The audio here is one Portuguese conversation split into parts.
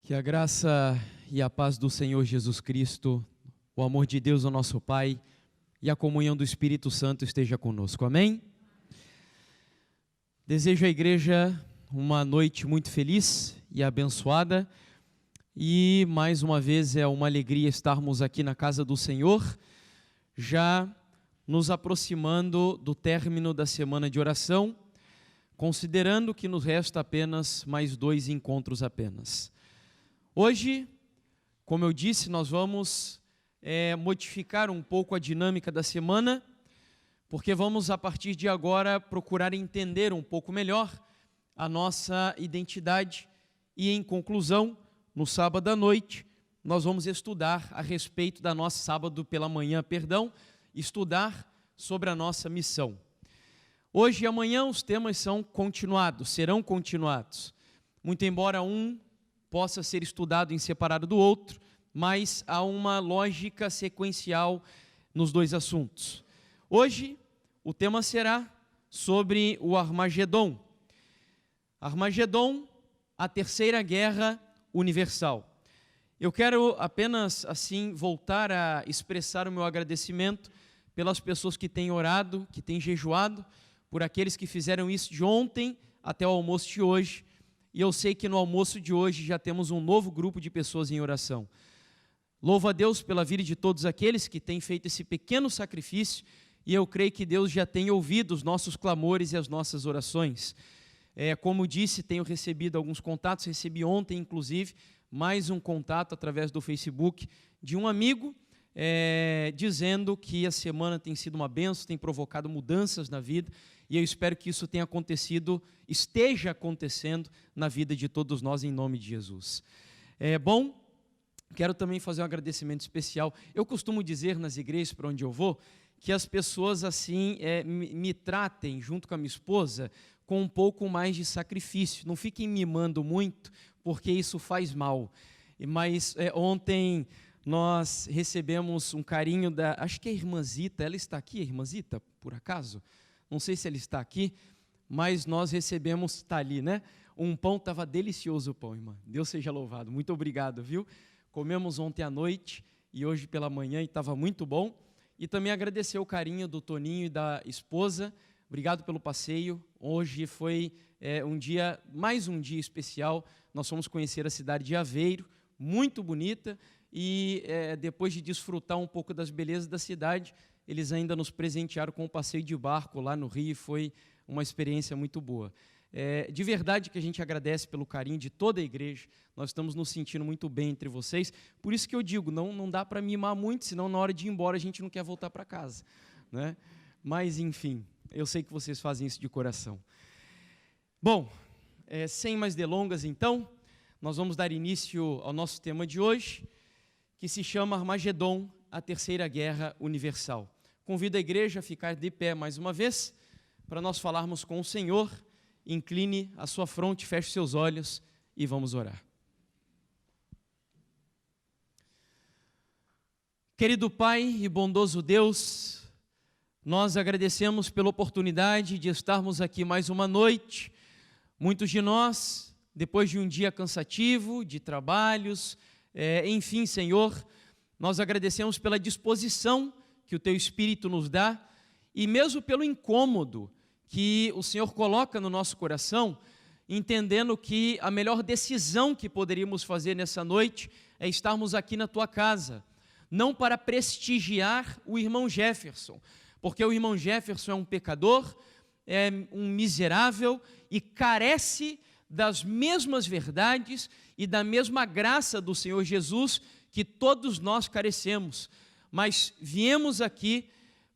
Que a graça e a paz do Senhor Jesus Cristo, o amor de Deus, o nosso Pai, e a comunhão do Espírito Santo esteja conosco. Amém? Desejo à igreja uma noite muito feliz e abençoada. E mais uma vez é uma alegria estarmos aqui na casa do Senhor, já nos aproximando do término da semana de oração, considerando que nos resta apenas mais 2 encontros apenas. Hoje, como eu disse, nós vamos modificar um pouco a dinâmica da semana, porque vamos a partir de agora procurar entender um pouco melhor a nossa identidade e, em conclusão, no sábado à noite, nós vamos estudar a respeito da nossa sábado pela manhã, estudar sobre a nossa missão. Hoje e amanhã os temas serão continuados, muito embora um possa ser estudado em separado do outro, mas há uma lógica sequencial nos 2 assuntos. Hoje o tema será sobre o Armagedon. Armagedon, a terceira guerra universal. Eu quero apenas assim voltar a expressar o meu agradecimento pelas pessoas que têm orado, que têm jejuado, por aqueles que fizeram isso de ontem até o almoço de hoje. E eu sei que no almoço de hoje já temos um novo grupo de pessoas em oração. Louvo a Deus pela vida de todos aqueles que têm feito esse pequeno sacrifício, e eu creio que Deus já tem ouvido os nossos clamores e as nossas orações. Como disse, tenho recebido alguns contatos, recebi ontem inclusive mais um contato através do Facebook de um amigo, dizendo que a semana tem sido uma bênção, tem provocado mudanças na vida, e eu espero que isso esteja acontecendo na vida de todos nós, em nome de Jesus. Quero também fazer um agradecimento especial. Eu costumo dizer nas igrejas para onde eu vou, que as pessoas assim me tratem, junto com a minha esposa, com um pouco mais de sacrifício. Não fiquem mimando muito, porque isso faz mal. Mas ontem nós recebemos um carinho acho que é a irmã Zita. Ela está aqui, a irmã Zita, por acaso? Não sei se ela está aqui, mas nós recebemos, está ali, né? Um pão, estava delicioso o pão, irmã. Deus seja louvado. Muito obrigado, viu? Comemos ontem à noite e hoje pela manhã e estava muito bom. E também agradecer o carinho do Toninho e da esposa. Obrigado pelo passeio. Hoje foi mais um dia especial. Nós fomos conhecer a cidade de Aveiro, muito bonita. E depois de desfrutar um pouco das belezas da cidade, eles ainda nos presentearam com um passeio de barco lá no Rio. Foi uma experiência muito boa. De verdade que a gente agradece pelo carinho de toda a igreja. Nós estamos nos sentindo muito bem entre vocês. Por isso que eu digo, não dá para mimar muito, senão na hora de ir embora a gente não quer voltar para casa, né? Mas enfim, eu sei que vocês fazem isso de coração. Bom, sem mais delongas então, nós vamos dar início ao nosso tema de hoje, que se chama Armagedon, a terceira guerra universal. Convido a igreja a ficar de pé mais uma vez, para nós falarmos com o Senhor. Incline a sua fronte, feche seus olhos e vamos orar. Querido Pai e bondoso Deus, nós agradecemos pela oportunidade de estarmos aqui mais uma noite. Muitos de nós, depois de um dia cansativo, de trabalhos, enfim, Senhor, nós agradecemos pela disposição que o Teu Espírito nos dá e mesmo pelo incômodo que o Senhor coloca no nosso coração, entendendo que a melhor decisão que poderíamos fazer nessa noite é estarmos aqui na Tua casa, não para prestigiar o irmão Jefferson, porque o irmão Jefferson é um pecador, é um miserável e carece das mesmas verdades e da mesma graça do Senhor Jesus que todos nós carecemos, mas viemos aqui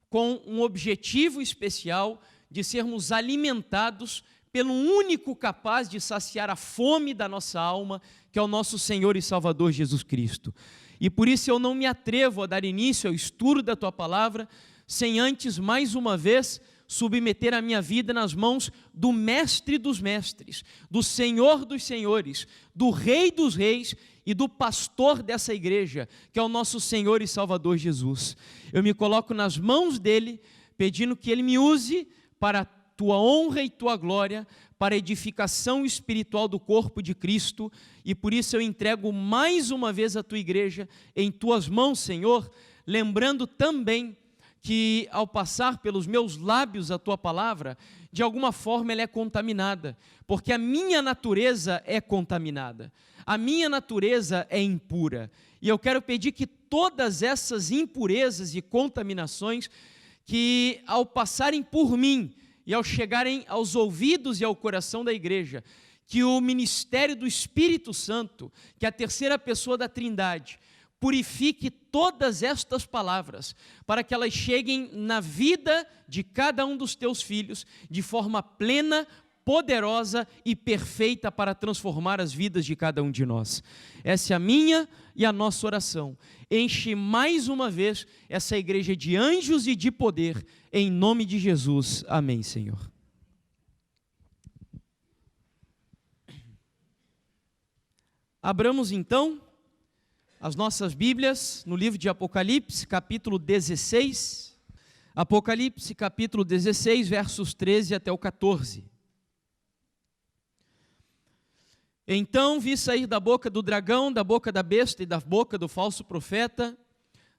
com um objetivo especial de sermos alimentados pelo único capaz de saciar a fome da nossa alma, que é o nosso Senhor e Salvador Jesus Cristo. E por isso eu não me atrevo a dar início ao estudo da Tua Palavra, sem antes, mais uma vez, submeter a minha vida nas mãos do Mestre dos Mestres, do Senhor dos Senhores, do Rei dos Reis e do pastor dessa igreja, que é o nosso Senhor e Salvador Jesus. Eu me coloco nas mãos dEle, pedindo que Ele me use para a Tua honra e Tua glória, para a edificação espiritual do corpo de Cristo, e por isso eu entrego mais uma vez a tua igreja em tuas mãos, Senhor, lembrando também que ao passar pelos meus lábios a tua palavra, de alguma forma ela é contaminada, porque a minha natureza é contaminada, a minha natureza é impura, e eu quero pedir que todas essas impurezas e contaminações, que ao passarem por mim e ao chegarem aos ouvidos e ao coração da igreja, que o ministério do Espírito Santo, que é a terceira pessoa da Trindade, purifique todas estas palavras, para que elas cheguem na vida de cada um dos teus filhos, de forma plena, poderosa e perfeita para transformar as vidas de cada um de nós. Essa é a minha e a nossa oração. Enche mais uma vez essa igreja de anjos e de poder, em nome de Jesus. Amém, Senhor. Abramos então as nossas Bíblias no livro de Apocalipse, capítulo 16. Apocalipse, capítulo 16, versos 13 até o 14. Então vi sair da boca do dragão, da boca da besta e da boca do falso profeta,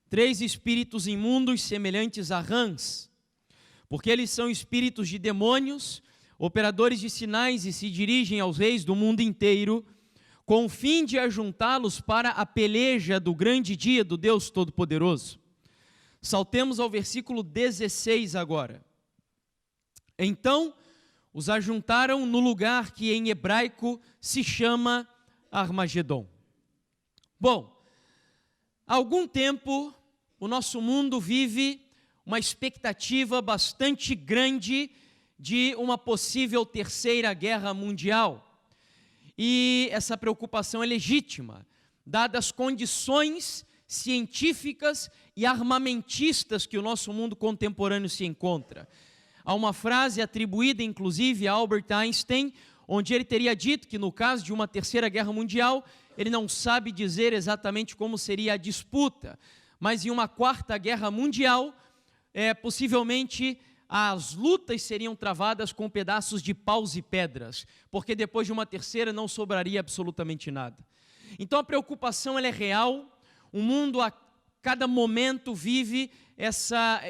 3 espíritos imundos semelhantes a rãs, porque eles são espíritos de demônios, operadores de sinais, e se dirigem aos reis do mundo inteiro, com o fim de ajuntá-los para a peleja do grande dia do Deus Todo-Poderoso. Saltemos ao versículo 16 agora. Então os ajuntaram no lugar que em hebraico se chama Armagedon. Bom, há algum tempo o nosso mundo vive uma expectativa bastante grande de uma possível terceira guerra mundial. E essa preocupação é legítima, dadas as condições científicas e armamentistas que o nosso mundo contemporâneo se encontra. Há uma frase atribuída, inclusive, a Albert Einstein, onde ele teria dito que, no caso de uma terceira guerra mundial, ele não sabe dizer exatamente como seria a disputa, mas em uma quarta guerra mundial, possivelmente as lutas seriam travadas com pedaços de paus e pedras, porque depois de uma terceira não sobraria absolutamente nada. Então a preocupação ela é real, o mundo a cada momento vive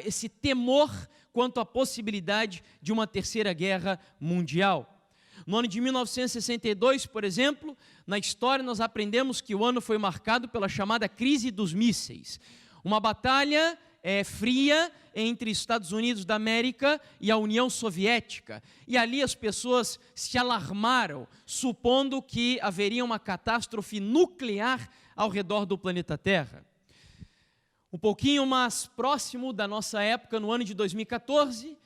esse temor quanto à possibilidade de uma terceira guerra mundial. No ano de 1962, por exemplo, na história nós aprendemos que o ano foi marcado pela chamada crise dos mísseis, uma batalha fria entre Estados Unidos da América e a União Soviética, e ali as pessoas se alarmaram, supondo que haveria uma catástrofe nuclear ao redor do planeta Terra. Um pouquinho mais próximo da nossa época, no ano de 2014,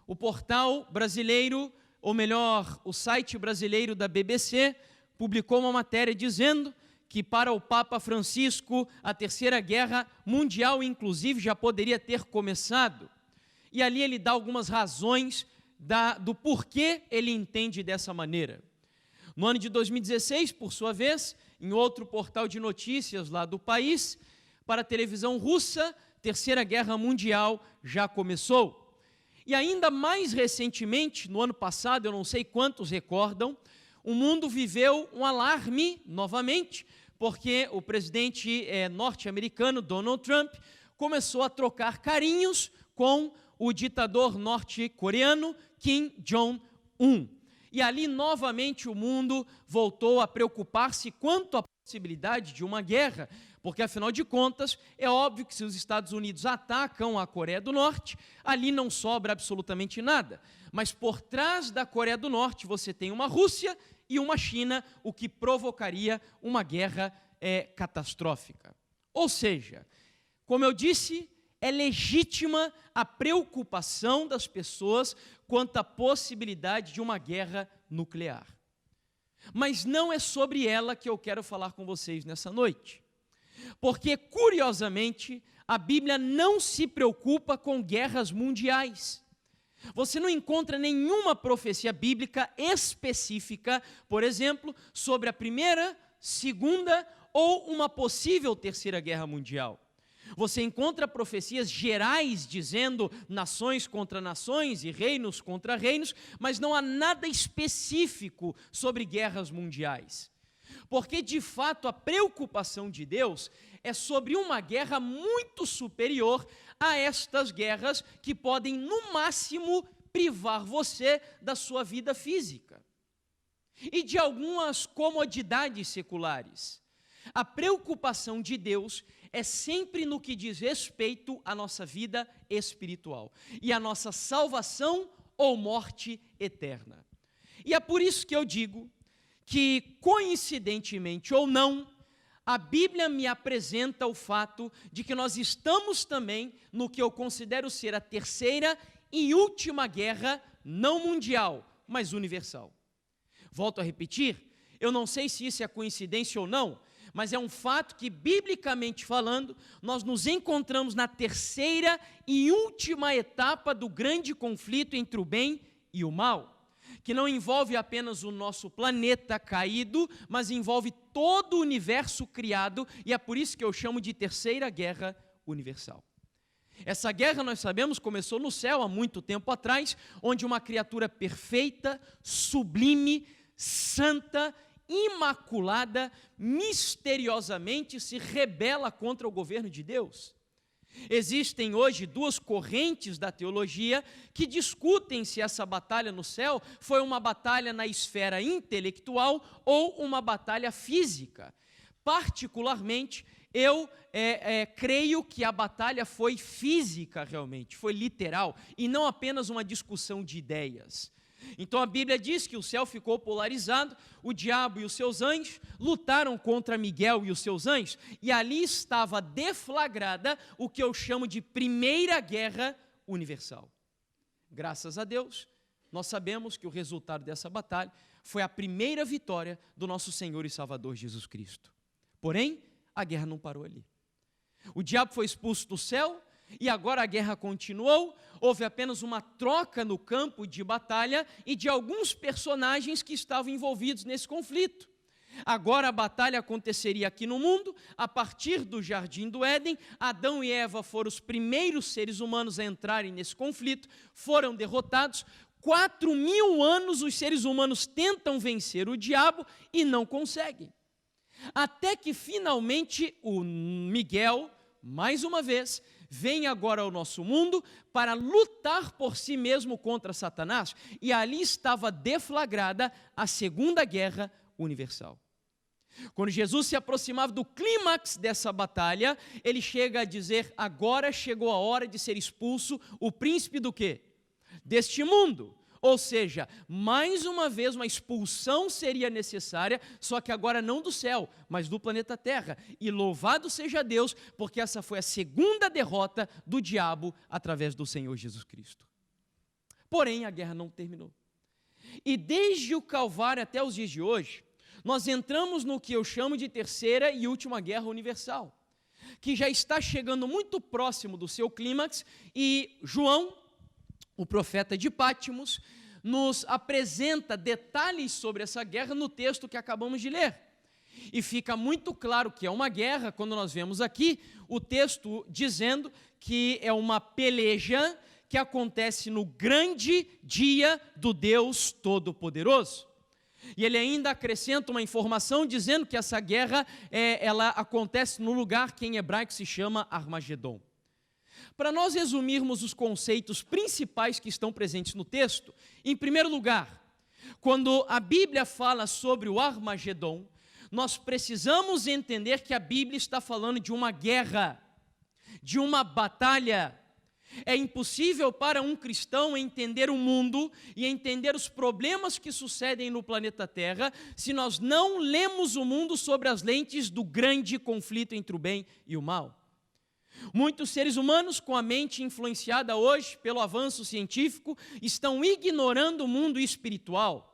o portal brasileiro, ou melhor, o site brasileiro da BBC, publicou uma matéria dizendo que para o Papa Francisco a terceira guerra mundial, inclusive, já poderia ter começado. E ali ele dá algumas razões do porquê ele entende dessa maneira. No ano de 2016, por sua vez, em outro portal de notícias lá do país, para a televisão russa, terceira guerra mundial já começou. E ainda mais recentemente, no ano passado, eu não sei quantos recordam, o mundo viveu um alarme novamente, porque o presidente norte-americano, Donald Trump, começou a trocar carinhos com o ditador norte-coreano, Kim Jong-un. E ali, novamente, o mundo voltou a preocupar-se quanto à possibilidade de uma guerra, porque, afinal de contas, é óbvio que se os Estados Unidos atacam a Coreia do Norte, ali não sobra absolutamente nada. Mas por trás da Coreia do Norte você tem uma Rússia e uma China, o que provocaria uma guerra catastrófica. Ou seja, como eu disse, é legítima a preocupação das pessoas quanto à possibilidade de uma guerra nuclear. Mas não é sobre ela que eu quero falar com vocês nessa noite. Porque, curiosamente, a Bíblia não se preocupa com guerras mundiais. Você não encontra nenhuma profecia bíblica específica, por exemplo, sobre a primeira, segunda ou uma possível terceira guerra mundial. Você encontra profecias gerais dizendo nações contra nações e reinos contra reinos, mas não há nada específico sobre guerras mundiais. Porque, de fato, a preocupação de Deus é sobre uma guerra muito superior a estas guerras que podem, no máximo, privar você da sua vida física e de algumas comodidades seculares. A preocupação de Deus é sempre no que diz respeito à nossa vida espiritual e à nossa salvação ou morte eterna. E é por isso que eu digo que, coincidentemente ou não, a Bíblia me apresenta o fato de que nós estamos também no que eu considero ser a terceira e última guerra, não mundial, mas universal. Volto a repetir, eu não sei se isso é coincidência ou não, mas é um fato que, biblicamente falando, nós nos encontramos na terceira e última etapa do grande conflito entre o bem e o mal, que não envolve apenas o nosso planeta caído, mas envolve todo o universo criado, e é por isso que eu chamo de terceira guerra universal. Essa guerra, nós sabemos, começou no céu há muito tempo atrás, onde uma criatura perfeita, sublime, santa, imaculada, misteriosamente se rebela contra o governo de Deus. Existem hoje duas correntes da teologia que discutem se essa batalha no céu foi uma batalha na esfera intelectual ou uma batalha física. Particularmente, eu creio que a batalha foi física realmente, foi literal, e não apenas uma discussão de ideias. Então a Bíblia diz que o céu ficou polarizado, o diabo e os seus anjos lutaram contra Miguel e os seus anjos, e ali estava deflagrada o que eu chamo de primeira guerra universal. Graças a Deus, nós sabemos que o resultado dessa batalha foi a primeira vitória do nosso Senhor e Salvador Jesus Cristo. Porém, a guerra não parou ali. O diabo foi expulso do céu, e agora a guerra continuou. Houve apenas uma troca no campo de batalha e de alguns personagens que estavam envolvidos nesse conflito. Agora a batalha aconteceria aqui no mundo, a partir do Jardim do Éden. Adão e Eva foram os primeiros seres humanos a entrarem nesse conflito, foram derrotados. 4.000 anos os seres humanos tentam vencer o diabo e não conseguem. Até que finalmente o Miguel, mais uma vez, vem agora ao nosso mundo para lutar por si mesmo contra Satanás, e ali estava deflagrada a Segunda Guerra Universal. Quando Jesus se aproximava do clímax dessa batalha, ele chega a dizer: agora chegou a hora de ser expulso o príncipe do quê? Deste mundo. Ou seja, mais uma vez uma expulsão seria necessária, só que agora não do céu, mas do planeta Terra. E louvado seja Deus, porque essa foi a segunda derrota do diabo através do Senhor Jesus Cristo. Porém, a guerra não terminou. E desde o Calvário até os dias de hoje, nós entramos no que eu chamo de terceira e última guerra universal, que já está chegando muito próximo do seu clímax, e João, o profeta de Pátimos, nos apresenta detalhes sobre essa guerra no texto que acabamos de ler. E fica muito claro que é uma guerra quando nós vemos aqui o texto dizendo que é uma peleja que acontece no grande dia do Deus Todo-Poderoso. E ele ainda acrescenta uma informação dizendo que essa guerra ela acontece no lugar que em hebraico se chama Armagedon. Para nós resumirmos os conceitos principais que estão presentes no texto, em primeiro lugar, quando a Bíblia fala sobre o Armagedon, nós precisamos entender que a Bíblia está falando de uma guerra, de uma batalha. É impossível para um cristão entender o mundo e entender os problemas que sucedem no planeta Terra se nós não lemos o mundo sobre as lentes do grande conflito entre o bem e o mal. Muitos seres humanos, com a mente influenciada hoje pelo avanço científico, estão ignorando o mundo espiritual.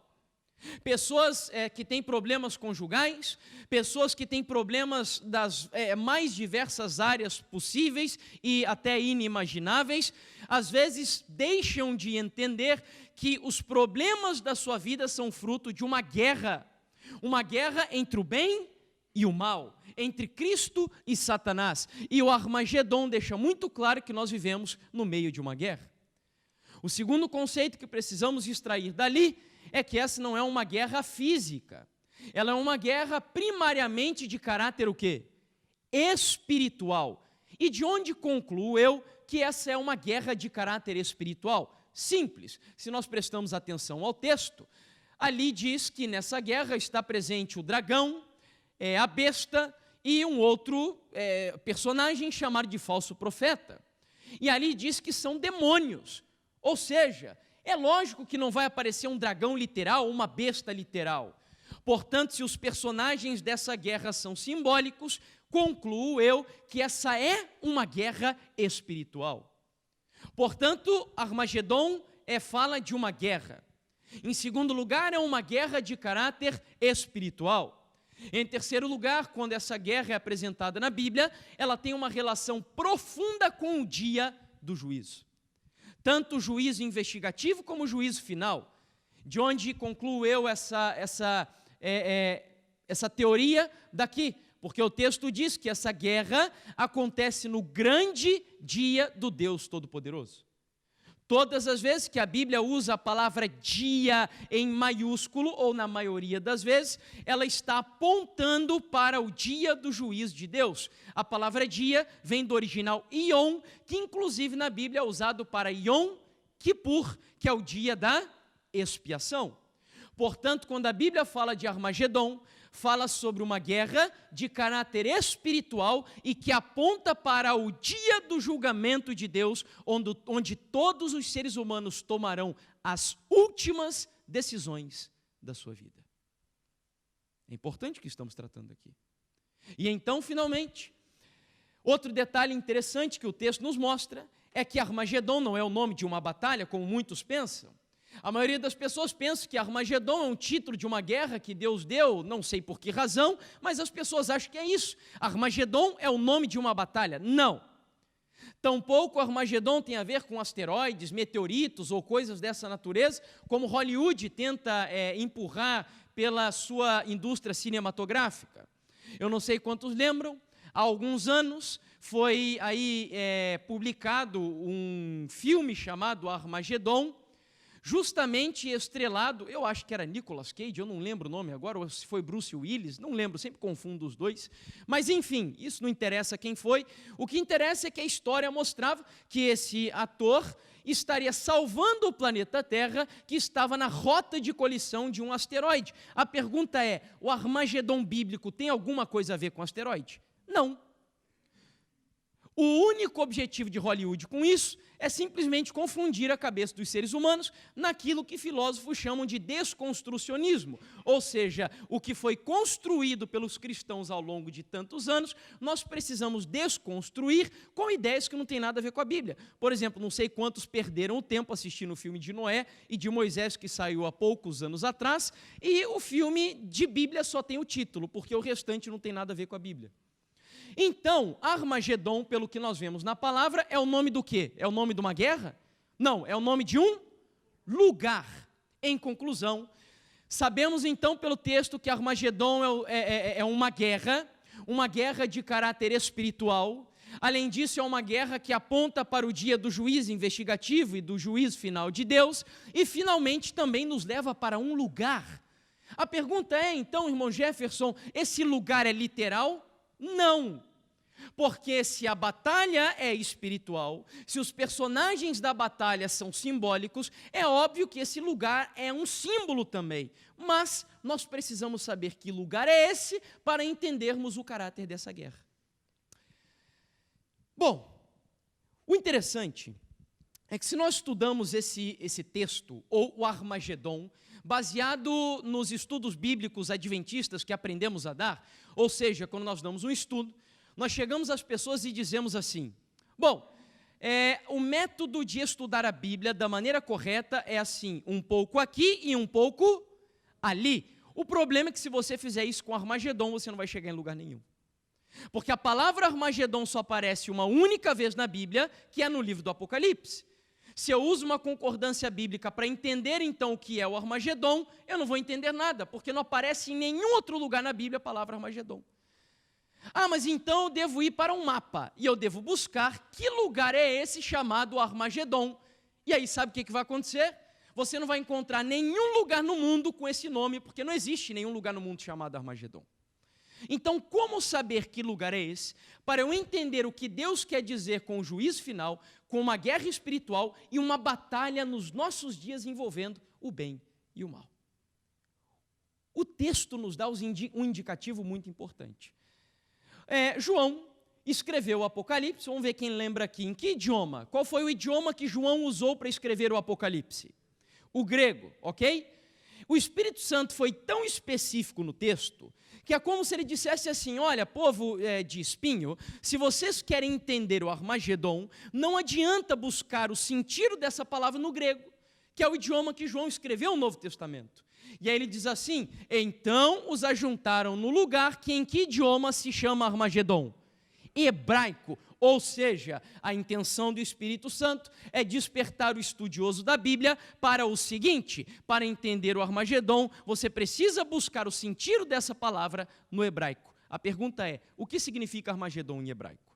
Pessoas que têm problemas conjugais, pessoas que têm problemas das mais diversas áreas possíveis e até inimagináveis, às vezes deixam de entender que os problemas da sua vida são fruto de uma guerra entre o bem e o mal, entre Cristo e Satanás. E o Armagedon deixa muito claro que nós vivemos no meio de uma guerra. O segundo conceito que precisamos extrair dali é que essa não é uma guerra física. Ela é uma guerra primariamente de caráter o quê? Espiritual. E de onde concluo eu que essa é uma guerra de caráter espiritual? Simples. Se nós prestamos atenção ao texto, ali diz que nessa guerra está presente o dragão, a besta e um outro personagem chamado de falso profeta. E ali diz que são demônios. Ou seja, é lógico que não vai aparecer um dragão literal, uma besta literal. Portanto, se os personagens dessa guerra são simbólicos, concluo eu que essa é uma guerra espiritual. Portanto, Armagedon fala de uma guerra. Em segundo lugar, é uma guerra de caráter espiritual. Em terceiro lugar, quando essa guerra é apresentada na Bíblia, ela tem uma relação profunda com o dia do juízo. Tanto o juízo investigativo como o juízo final. De onde concluo eu essa teoria daqui? Porque o texto diz que essa guerra acontece no grande dia do Deus Todo-Poderoso. Todas as vezes que a Bíblia usa a palavra dia em maiúsculo, ou na maioria das vezes, ela está apontando para o dia do juízo de Deus. A palavra dia vem do original Yom, que inclusive na Bíblia é usado para Yom Kippur, que é o dia da expiação. Portanto, quando a Bíblia fala de Armagedon, fala sobre uma guerra de caráter espiritual e que aponta para o dia do julgamento de Deus, onde todos os seres humanos tomarão as últimas decisões da sua vida. É importante o que estamos tratando aqui. E então, finalmente, outro detalhe interessante que o texto nos mostra é que Armagedon não é o nome de uma batalha, como muitos pensam. A maioria das pessoas pensa que Armagedon é um título de uma guerra que Deus deu, não sei por que razão, mas as pessoas acham que é isso. Armagedon é o nome de uma batalha. Não. Tampouco Armagedon tem a ver com asteroides, meteoritos ou coisas dessa natureza, como Hollywood tenta empurrar pela sua indústria cinematográfica. Eu não sei quantos lembram, há alguns anos foi aí publicado um filme chamado Armagedon, justamente estrelado, eu acho que era Nicolas Cage, eu não lembro o nome agora, ou se foi Bruce Willis, não lembro, sempre confundo os dois, mas enfim, isso não interessa quem foi, o que interessa é que a história mostrava que esse ator estaria salvando o planeta Terra, que estava na rota de colisão de um asteroide. A pergunta é, o Armagedon bíblico tem alguma coisa a ver com asteroide? Não. O único objetivo de Hollywood com isso é simplesmente confundir a cabeça dos seres humanos naquilo que filósofos chamam de desconstrucionismo, ou seja, o que foi construído pelos cristãos ao longo de tantos anos, nós precisamos desconstruir com ideias que não têm nada a ver com a Bíblia. Por exemplo, não sei quantos perderam o tempo assistindo o filme de Noé e de Moisés, que saiu há poucos anos atrás, e o filme de Bíblia só tem o título, porque o restante não tem nada a ver com a Bíblia. Então, Armagedon, pelo que nós vemos na palavra, é o nome do quê? É o nome de uma guerra? Não, é o nome de um lugar. Em conclusão, sabemos então pelo texto que Armagedon é uma guerra de caráter espiritual. Além disso, é uma guerra que aponta para o dia do juízo investigativo e do juízo final de Deus. E, finalmente, também nos leva para um lugar. A pergunta é, então, irmão Jefferson, esse lugar é literal? Não, porque se a batalha é espiritual, se os personagens da batalha são simbólicos, é óbvio que esse lugar é um símbolo também, mas nós precisamos saber que lugar é esse para entendermos o caráter dessa guerra. Bom, o interessante é que se nós estudamos esse texto, ou o Armagedon, baseado nos estudos bíblicos adventistas que aprendemos a dar, ou seja, quando nós damos um estudo, nós chegamos às pessoas e dizemos assim, bom, o método de estudar a Bíblia da maneira correta é assim, um pouco aqui e um pouco ali. O problema é que se você fizer isso com Armagedon, você não vai chegar em lugar nenhum. Porque a palavra Armagedon só aparece uma única vez na Bíblia, que é no livro do Apocalipse. Se eu uso uma concordância bíblica para entender então o que é o Armagedon, eu não vou entender nada, porque não aparece em nenhum outro lugar na Bíblia a palavra Armagedon. Ah, mas então eu devo ir para um mapa, e eu devo buscar que lugar é esse chamado Armagedon. E aí sabe o que vai acontecer? Você não vai encontrar nenhum lugar no mundo com esse nome, porque não existe nenhum lugar no mundo chamado Armagedon. Então, como saber que lugar é esse? Para eu entender o que Deus quer dizer com o juízo final, com uma guerra espiritual e uma batalha nos nossos dias envolvendo o bem e o mal. O texto nos dá um indicativo muito importante. João escreveu o Apocalipse, vamos ver quem lembra aqui, em que idioma? Qual foi o idioma que João usou para escrever o Apocalipse? O grego, ok? O Espírito Santo foi tão específico no texto, que é como se ele dissesse assim, olha, povo de espinho, se vocês querem entender o Armagedon, não adianta buscar o sentido dessa palavra no grego, que é o idioma que João escreveu no Novo Testamento. E aí ele diz assim, então os ajuntaram no lugar que em que idioma se chama Armagedon? Hebraico, ou seja, a intenção do Espírito Santo é despertar o estudioso da Bíblia para o seguinte, para entender o Armagedon, você precisa buscar o sentido dessa palavra no hebraico. A pergunta é, o que significa Armagedon em hebraico?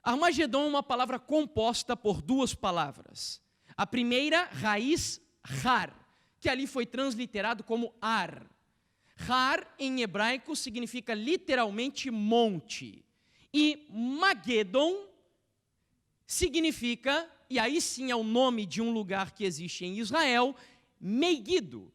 Armagedon é uma palavra composta por duas palavras. A primeira, raiz, har, que ali foi transliterado como ar. Har, em hebraico, significa literalmente monte. E Magedon significa, e aí sim é o nome de um lugar que existe em Israel, Megido.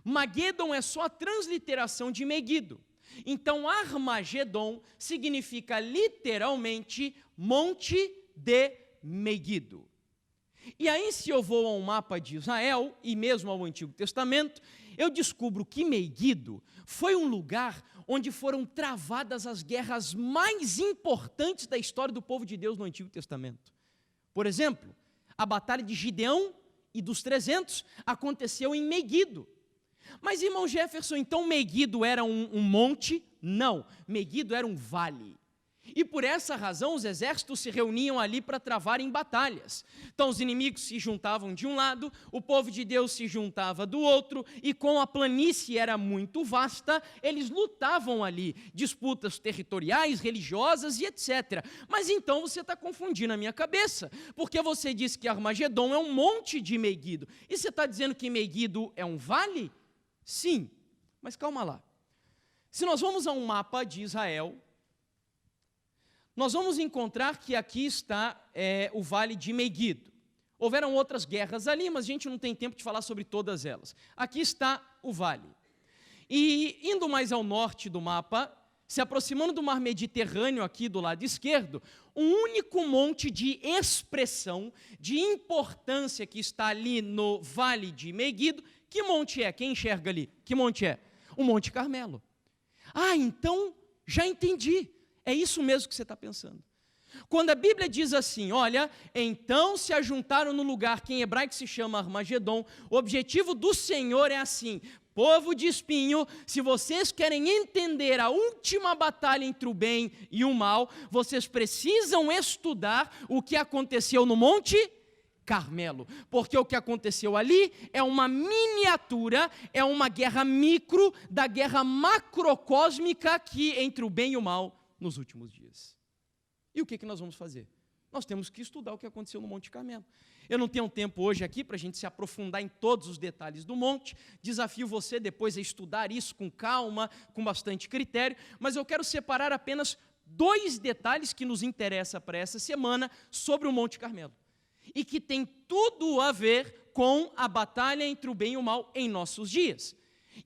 Magedon é só a transliteração de Megido. Então, Armagedon significa literalmente Monte de Megido. E aí, se eu vou a um mapa de Israel, e mesmo ao Antigo Testamento, eu descubro que Megido foi um lugar onde foram travadas as guerras mais importantes da história do povo de Deus no Antigo Testamento. Por exemplo, a batalha de Gideão e dos 300 aconteceu em Megido. Mas, irmão Jefferson, então Megido era um monte? Não, Megido era um vale. E por essa razão os exércitos se reuniam ali para travarem batalhas. Então os inimigos se juntavam de um lado, o povo de Deus se juntava do outro, e como a planície era muito vasta, eles lutavam ali, disputas territoriais, religiosas e etc. Mas então você está confundindo a minha cabeça, porque você disse que Armagedon é um monte de Megido, e você está dizendo que Megido é um vale? Sim, mas calma lá. Se nós vamos a um mapa de Israel, nós vamos encontrar que aqui está o vale de Megido. Houveram outras guerras ali, mas a gente não tem tempo de falar sobre todas elas. Aqui está o vale. E indo mais ao norte do mapa, se aproximando do mar Mediterrâneo aqui do lado esquerdo, um único monte de expressão, de importância que está ali no vale de Megido. Que monte é? Quem enxerga ali? Que monte é? O Monte Carmelo. Ah, então já entendi. É isso mesmo que você está pensando. Quando a Bíblia diz assim, olha, então se ajuntaram no lugar que em hebraico se chama Armagedon, o objetivo do Senhor é assim, povo de espinho, se vocês querem entender a última batalha entre o bem e o mal, vocês precisam estudar o que aconteceu no Monte Carmelo, porque o que aconteceu ali é uma miniatura, é uma guerra micro da guerra macrocósmica aqui entre o bem e o mal nos últimos dias. E o que nós vamos fazer? Nós temos que estudar o que aconteceu no Monte Carmelo. Eu não tenho tempo hoje aqui para a gente se aprofundar em todos os detalhes do monte, desafio você depois a estudar isso com calma, com bastante critério, mas eu quero separar apenas 2 detalhes que nos interessam para essa semana sobre o Monte Carmelo, e que tem tudo a ver com a batalha entre o bem e o mal em nossos dias.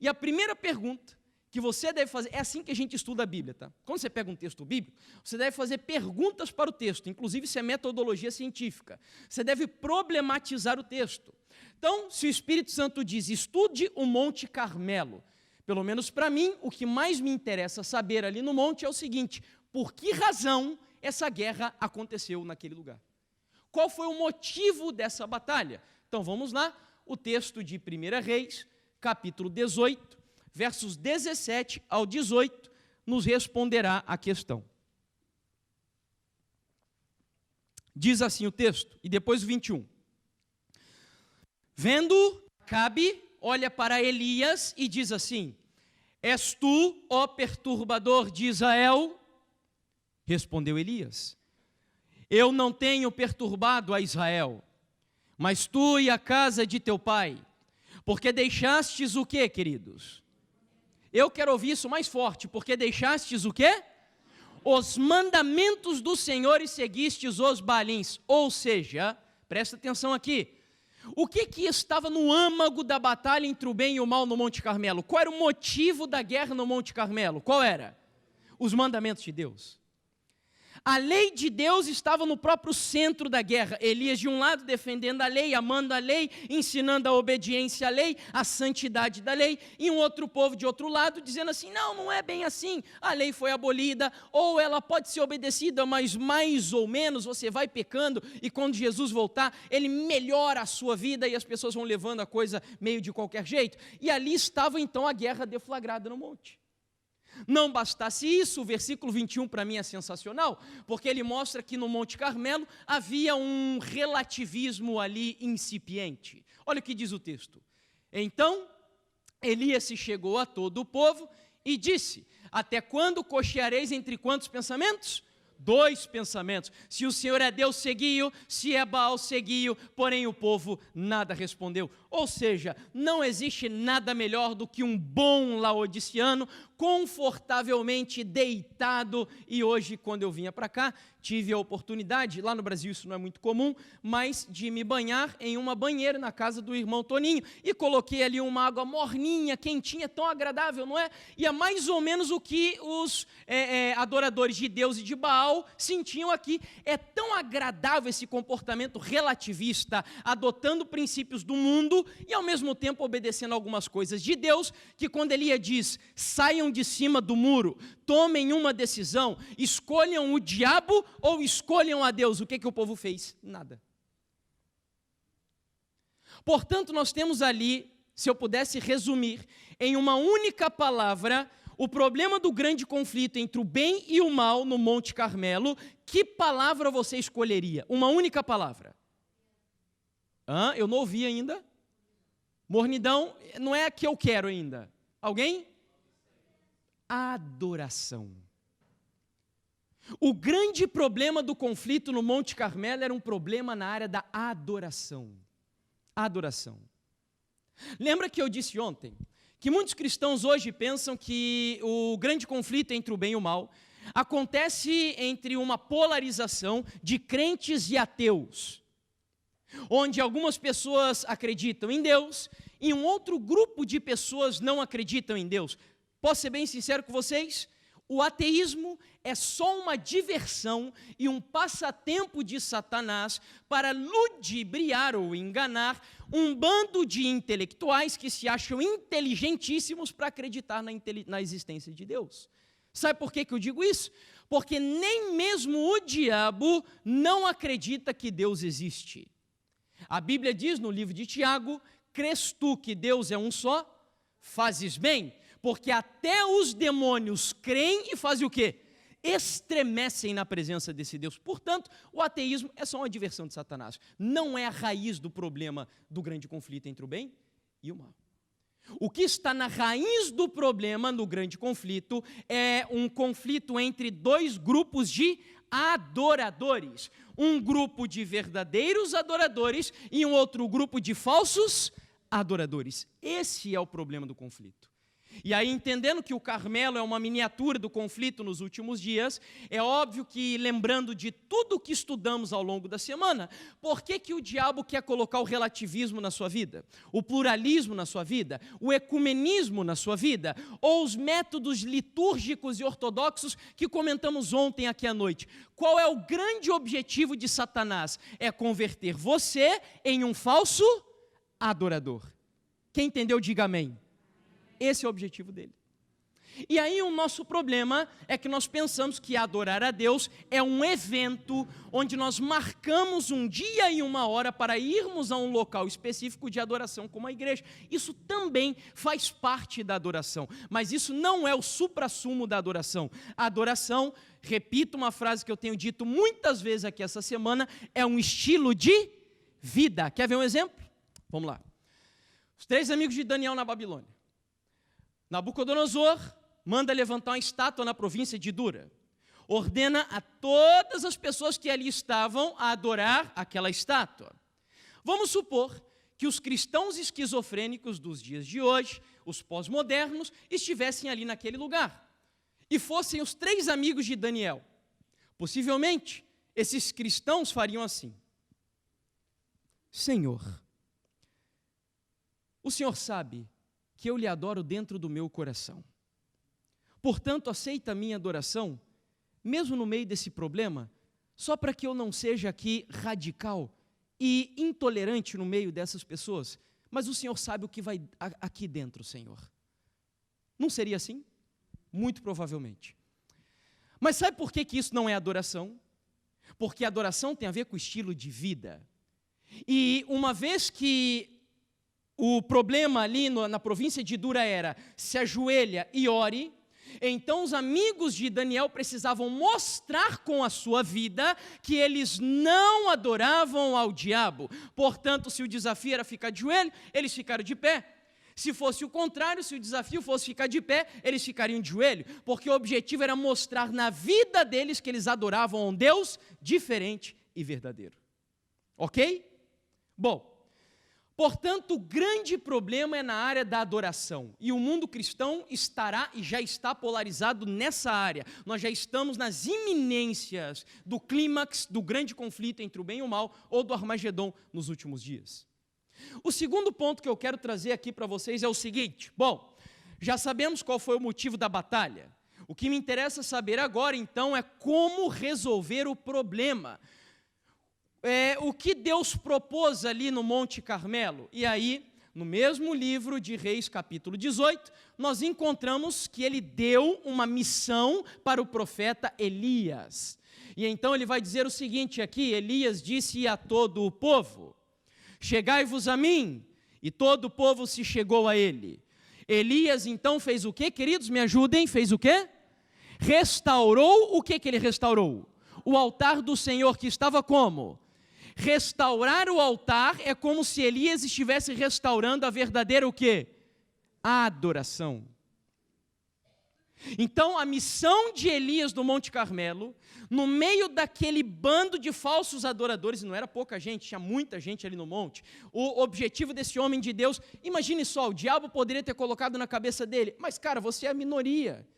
E a primeira pergunta que você deve fazer, é assim que a gente estuda a Bíblia, tá? Quando você pega um texto bíblico, você deve fazer perguntas para o texto, inclusive isso é metodologia científica. Você deve problematizar o texto. Então, se o Espírito Santo diz, estude o Monte Carmelo, pelo menos para mim, o que mais me interessa saber ali no monte é o seguinte, por que razão essa guerra aconteceu naquele lugar? Qual foi o motivo dessa batalha? Então, vamos lá, o texto de 1 Reis, capítulo 18, versos 17 ao 18, nos responderá a questão. Diz assim o texto, e depois o 21. Vendo, Acabe olha para Elias e diz assim, És tu, ó perturbador de Israel? Respondeu Elias: eu não tenho perturbado a Israel, mas tu e a casa de teu pai, porque deixastes o quê, queridos? Eu quero ouvir isso mais forte, porque deixastes o quê? Os mandamentos do Senhor e seguistes os Baalins. Ou seja, presta atenção aqui, o que estava no âmago da batalha entre o bem e o mal no Monte Carmelo? Qual era o motivo da guerra no Monte Carmelo? Qual era? Os mandamentos de Deus. A lei de Deus estava no próprio centro da guerra. Elias de um lado defendendo a lei, amando a lei, ensinando a obediência à lei, a santidade da lei, e um outro povo de outro lado dizendo assim, não é bem assim, a lei foi abolida, ou ela pode ser obedecida, mas mais ou menos você vai pecando, e quando Jesus voltar, ele melhora a sua vida, e as pessoas vão levando a coisa meio de qualquer jeito. E ali estava então a guerra deflagrada no monte. Não bastasse isso, o versículo 21 para mim é sensacional, porque ele mostra que no Monte Carmelo havia um relativismo ali incipiente. Olha o que diz o texto. Então, Elias se chegou a todo o povo e disse, até quando cocheareis entre quantos pensamentos? 2 pensamentos. Se o Senhor é Deus, segui-o, se é Baal, segui-o, porém o povo nada respondeu. Ou seja, não existe nada melhor do que um bom laodiceano, confortavelmente deitado, e hoje, quando eu vinha para cá, tive a oportunidade, lá no Brasil isso não é muito comum, mas de me banhar em uma banheira na casa do irmão Toninho, e coloquei ali uma água morninha, quentinha, tão agradável, não é? E é mais ou menos o que os adoradores de Deus e de Baal sentiam aqui. É tão agradável esse comportamento relativista, adotando princípios do mundo, e ao mesmo tempo obedecendo algumas coisas de Deus, que quando Elias diz, saiam de cima do muro, tomem uma decisão, escolham o diabo ou escolham a Deus. O que o povo fez? Nada. Portanto, nós temos ali, se eu pudesse resumir, em uma única palavra, o problema do grande conflito entre o bem e o mal no Monte Carmelo. Que palavra você escolheria? Uma única palavra. Eu não ouvi ainda. Mornidão, não é a que eu quero ainda. Alguém? Adoração. O grande problema do conflito no Monte Carmelo era um problema na área da adoração. Adoração. Lembra que eu disse ontem que muitos cristãos hoje pensam que o grande conflito entre o bem e o mal acontece entre uma polarização de crentes e ateus, onde algumas pessoas acreditam em Deus e um outro grupo de pessoas não acreditam em Deus. Posso ser bem sincero com vocês? O ateísmo é só uma diversão e um passatempo de Satanás para ludibriar ou enganar um bando de intelectuais que se acham inteligentíssimos para acreditar na existência de Deus. Sabe por que eu digo isso? Porque nem mesmo o diabo não acredita que Deus existe. A Bíblia diz no livro de Tiago, crês tu que Deus é um só? Fazes bem, porque até os demônios creem e fazem o quê? Estremecem na presença desse Deus. Portanto, o ateísmo é só uma diversão de Satanás. Não é a raiz do problema do grande conflito entre o bem e o mal. O que está na raiz do problema no grande conflito é um conflito entre 2 grupos de adoradores. Um grupo de verdadeiros adoradores e um outro grupo de falsos adoradores. Esse é o problema do conflito. E aí, entendendo que o Carmelo é uma miniatura do conflito nos últimos dias, é óbvio que, lembrando de tudo o que estudamos ao longo da semana, por que o diabo quer colocar o relativismo na sua vida, o pluralismo na sua vida, o ecumenismo na sua vida, ou os métodos litúrgicos e ortodoxos que comentamos ontem aqui à noite? Qual é o grande objetivo de Satanás? É converter você em um falso adorador. Quem entendeu, diga amém. Esse é o objetivo dele. E aí o nosso problema é que nós pensamos que adorar a Deus é um evento onde nós marcamos um dia e uma hora para irmos a um local específico de adoração como a igreja. Isso também faz parte da adoração, mas isso não é o suprassumo da adoração. A adoração, repito uma frase que eu tenho dito muitas vezes aqui essa semana, é um estilo de vida. Quer ver um exemplo? Vamos lá. Os 3 amigos de Daniel na Babilônia. Nabucodonosor manda levantar uma estátua na província de Dura. Ordena a todas as pessoas que ali estavam a adorar aquela estátua. Vamos supor que os cristãos esquizofrênicos dos dias de hoje, os pós-modernos, estivessem ali naquele lugar e fossem os 3 amigos de Daniel. Possivelmente, esses cristãos fariam assim: Senhor, o Senhor sabe que eu lhe adoro dentro do meu coração. Portanto, aceita a minha adoração, mesmo no meio desse problema, só para que eu não seja aqui radical e intolerante no meio dessas pessoas. Mas o Senhor sabe o que vai aqui dentro, Senhor. Não seria assim? Muito provavelmente. Mas sabe por que isso não é adoração? Porque adoração tem a ver com estilo de vida. E uma vez que o problema ali na província de Dura era: se ajoelha e ore, então os amigos de Daniel precisavam mostrar com a sua vida que eles não adoravam ao diabo. Portanto, se o desafio era ficar de joelho, eles ficaram de pé. Se fosse o contrário, se o desafio fosse ficar de pé, eles ficariam de joelho, porque o objetivo era mostrar na vida deles que eles adoravam a um Deus diferente e verdadeiro. Ok? Bom, portanto, o grande problema é na área da adoração, e o mundo cristão estará e já está polarizado nessa área. Nós já estamos nas iminências do clímax do grande conflito entre o bem e o mal, ou do Armagedon nos últimos dias. O segundo ponto que eu quero trazer aqui para vocês é o seguinte: bom, já sabemos qual foi o motivo da batalha. O que me interessa saber agora, então, é como resolver o problema. O que Deus propôs ali no Monte Carmelo. E aí, no mesmo livro de Reis, capítulo 18, nós encontramos que ele deu uma missão para o profeta Elias. E então ele vai dizer o seguinte aqui: Elias disse a todo o povo: chegai-vos a mim. E todo o povo se chegou a ele. Elias então fez o quê, queridos? Me ajudem, fez o quê? Restaurou o que ele restaurou? O altar do Senhor, que estava como? Restaurar o altar é como se Elias estivesse restaurando a verdadeira o quê? A adoração. Então, a missão de Elias no Monte Carmelo, no meio daquele bando de falsos adoradores, e não era pouca gente, tinha muita gente ali no monte, o objetivo desse homem de Deus, imagine só, o diabo poderia ter colocado na cabeça dele: mas cara, você é a minoria,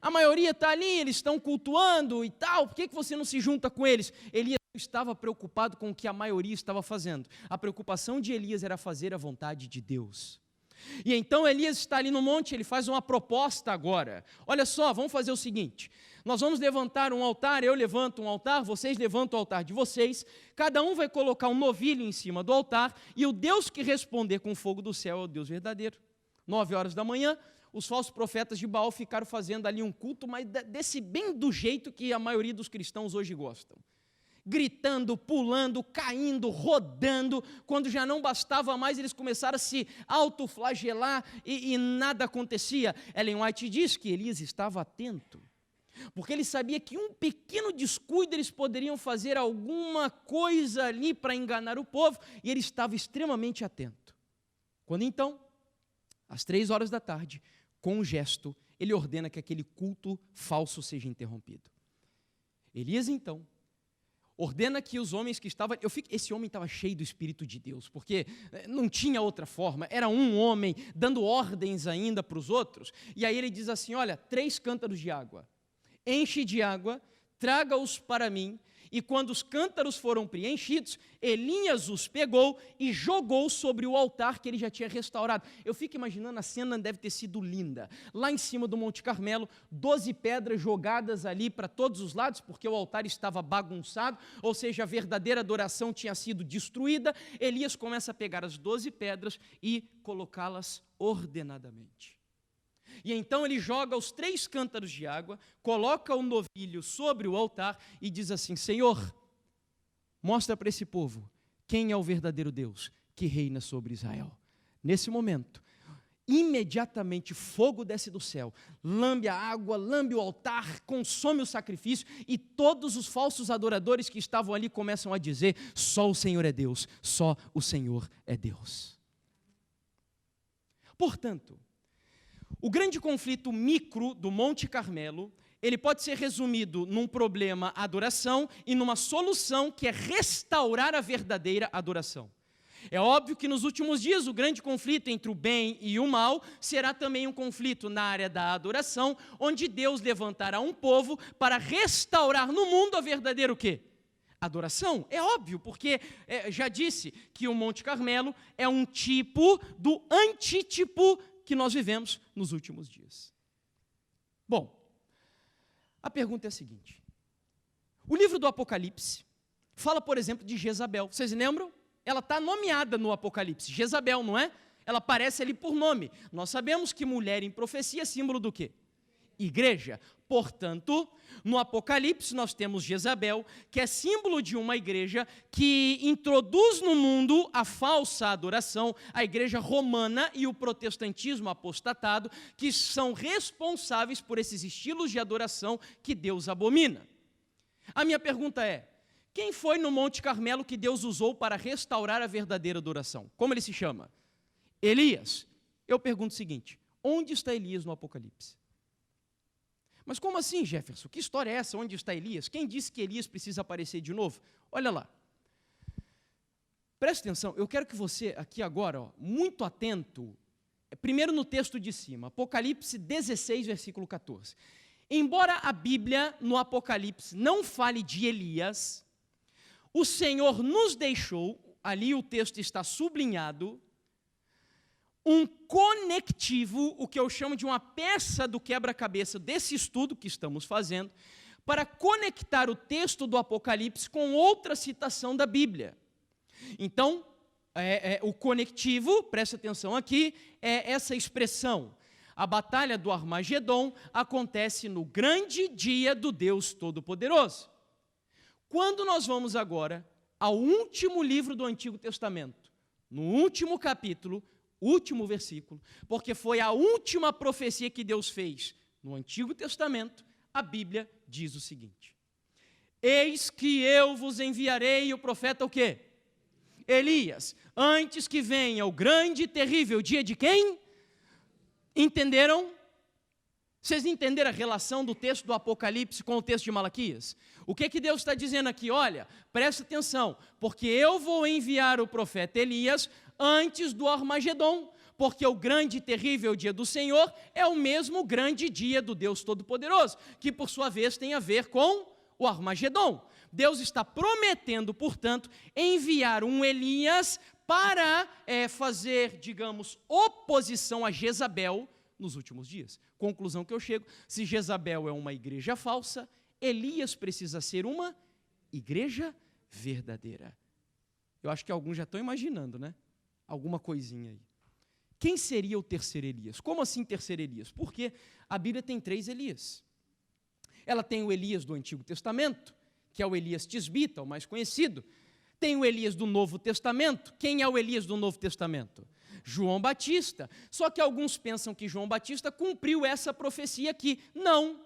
a maioria está ali, eles estão cultuando e tal, por que você não se junta com eles? Elias não estava preocupado com o que a maioria estava fazendo, a preocupação de Elias era fazer a vontade de Deus. E então Elias está ali no monte, ele faz uma proposta agora: olha só, vamos fazer o seguinte, nós vamos levantar um altar, eu levanto um altar, vocês levantam o altar de vocês, cada um vai colocar um novilho em cima do altar, e o Deus que responder com fogo do céu é o Deus verdadeiro. 9 horas da manhã, os falsos profetas de Baal ficaram fazendo ali um culto, mas desse bem do jeito que a maioria dos cristãos hoje gostam. Gritando, pulando, caindo, rodando. Quando já não bastava mais, eles começaram a se autoflagelar e nada acontecia. Ellen White diz que Elias estava atento, porque ele sabia que um pequeno descuido eles poderiam fazer alguma coisa ali para enganar o povo, e ele estava extremamente atento. Quando então, às 3 horas da tarde, com um gesto, ele ordena que aquele culto falso seja interrompido. Elias então ordena que os homens que estavam... Esse homem estava cheio do Espírito de Deus, porque não tinha outra forma, era um homem dando ordens ainda para os outros, e aí ele diz assim: olha, 3 cântaros de água, enche de água, traga-os para mim. E quando os cântaros foram preenchidos, Elias os pegou e jogou sobre o altar que ele já tinha restaurado. Eu fico imaginando, a cena deve ter sido linda. Lá em cima do Monte Carmelo, 12 pedras jogadas ali para todos os lados, porque o altar estava bagunçado, ou seja, a verdadeira adoração tinha sido destruída. Elias começa a pegar as 12 pedras e colocá-las ordenadamente. E então ele joga os 3 cântaros de água, coloca o novilho sobre o altar e diz assim: Senhor, mostra para esse povo quem é o verdadeiro Deus que reina sobre Israel. Nesse momento, imediatamente fogo desce do céu, lambe a água, lambe o altar, consome o sacrifício, e todos os falsos adoradores que estavam ali começam a dizer: só o Senhor é Deus, só o Senhor é Deus. Portanto, O grande conflito micro do Monte Carmelo, ele pode ser resumido num problema adoração e numa solução que é restaurar a verdadeira adoração. É óbvio que nos últimos dias o grande conflito entre o bem e o mal será também um conflito na área da adoração, onde Deus levantará um povo para restaurar no mundo a verdadeira o quê? Adoração. É óbvio, porque já disse que o Monte Carmelo é um tipo do antítipo que nós vivemos nos últimos dias. Bom, a pergunta é a seguinte. O livro do Apocalipse fala, por exemplo, de Jezabel. Vocês lembram? Ela está nomeada no Apocalipse. Jezabel, não é? Ela aparece ali por nome. Nós sabemos que mulher em profecia é símbolo do quê? Igreja. Portanto, no Apocalipse nós temos Jezabel, que é símbolo de uma igreja que introduz no mundo a falsa adoração, a igreja romana e o protestantismo apostatado, que são responsáveis por esses estilos de adoração que Deus abomina. A minha pergunta é, quem foi no Monte Carmelo que Deus usou para restaurar a verdadeira adoração? Como ele se chama? Elias. Eu pergunto o seguinte, onde está Elias no Apocalipse? Mas como assim, Jefferson? Que história é essa? Onde está Elias? Quem disse que Elias precisa aparecer de novo? Olha lá. Preste atenção, eu quero que você, aqui agora, muito atento, primeiro no texto de cima, Apocalipse 16, versículo 14. Embora a Bíblia, no Apocalipse, não fale de Elias, o Senhor nos deixou, ali o texto está sublinhado, um conectivo, o que eu chamo de uma peça do quebra-cabeça desse estudo que estamos fazendo, para conectar o texto do Apocalipse com outra citação da Bíblia. Então, o conectivo, presta atenção aqui, é essa expressão. A batalha do Armagedon acontece no grande dia do Deus Todo-Poderoso. Quando nós vamos agora ao último livro do Antigo Testamento, no último capítulo, último versículo, porque foi a última profecia que Deus fez no Antigo Testamento, a Bíblia diz o seguinte: eis que eu vos enviarei o profeta o quê? Elias, antes que venha o grande e terrível dia de quem? Entenderam? Vocês entenderam a relação do texto do Apocalipse com o texto de Malaquias? O que Deus está dizendo aqui? Olha, presta atenção, porque eu vou enviar o profeta Elias antes do Armagedon, porque o grande e terrível dia do Senhor é o mesmo grande dia do Deus Todo-Poderoso, que por sua vez tem a ver com o Armagedon. Deus está prometendo, portanto, enviar um Elias para fazer, digamos, oposição a Jezabel nos últimos dias. Conclusão que eu chego, se Jezabel é uma igreja falsa, Elias precisa ser uma igreja verdadeira. Eu acho que alguns já estão imaginando, né? Alguma coisinha aí. Quem seria o terceiro Elias? Como assim terceiro Elias? Porque a Bíblia tem 3 Elias. Ela tem o Elias do Antigo Testamento, que é o Elias tisbita, o mais conhecido. Tem o Elias do Novo Testamento. Quem é o Elias do Novo Testamento? João Batista. Só que alguns pensam que João Batista cumpriu essa profecia aqui. Não.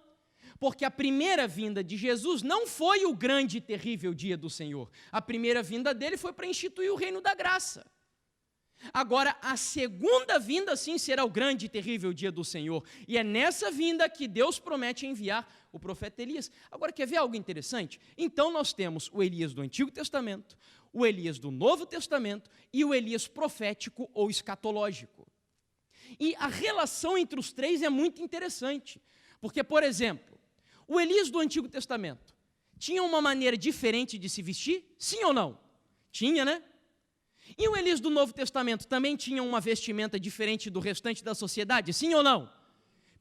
Porque a primeira vinda de Jesus não foi o grande e terrível dia do Senhor. A primeira vinda dele foi para instituir o reino da graça. Agora, a segunda vinda, sim, será o grande e terrível dia do Senhor. E é nessa vinda que Deus promete enviar o profeta Elias. Agora, quer ver algo interessante? Então, nós temos o Elias do Antigo Testamento, o Elias do Novo Testamento e o Elias profético ou escatológico. E a relação entre os 3 é muito interessante. Porque, por exemplo, o Elias do Antigo Testamento tinha uma maneira diferente de se vestir? Sim ou não? Tinha, né? E o Elias do Novo Testamento também tinha uma vestimenta diferente do restante da sociedade? Sim ou não?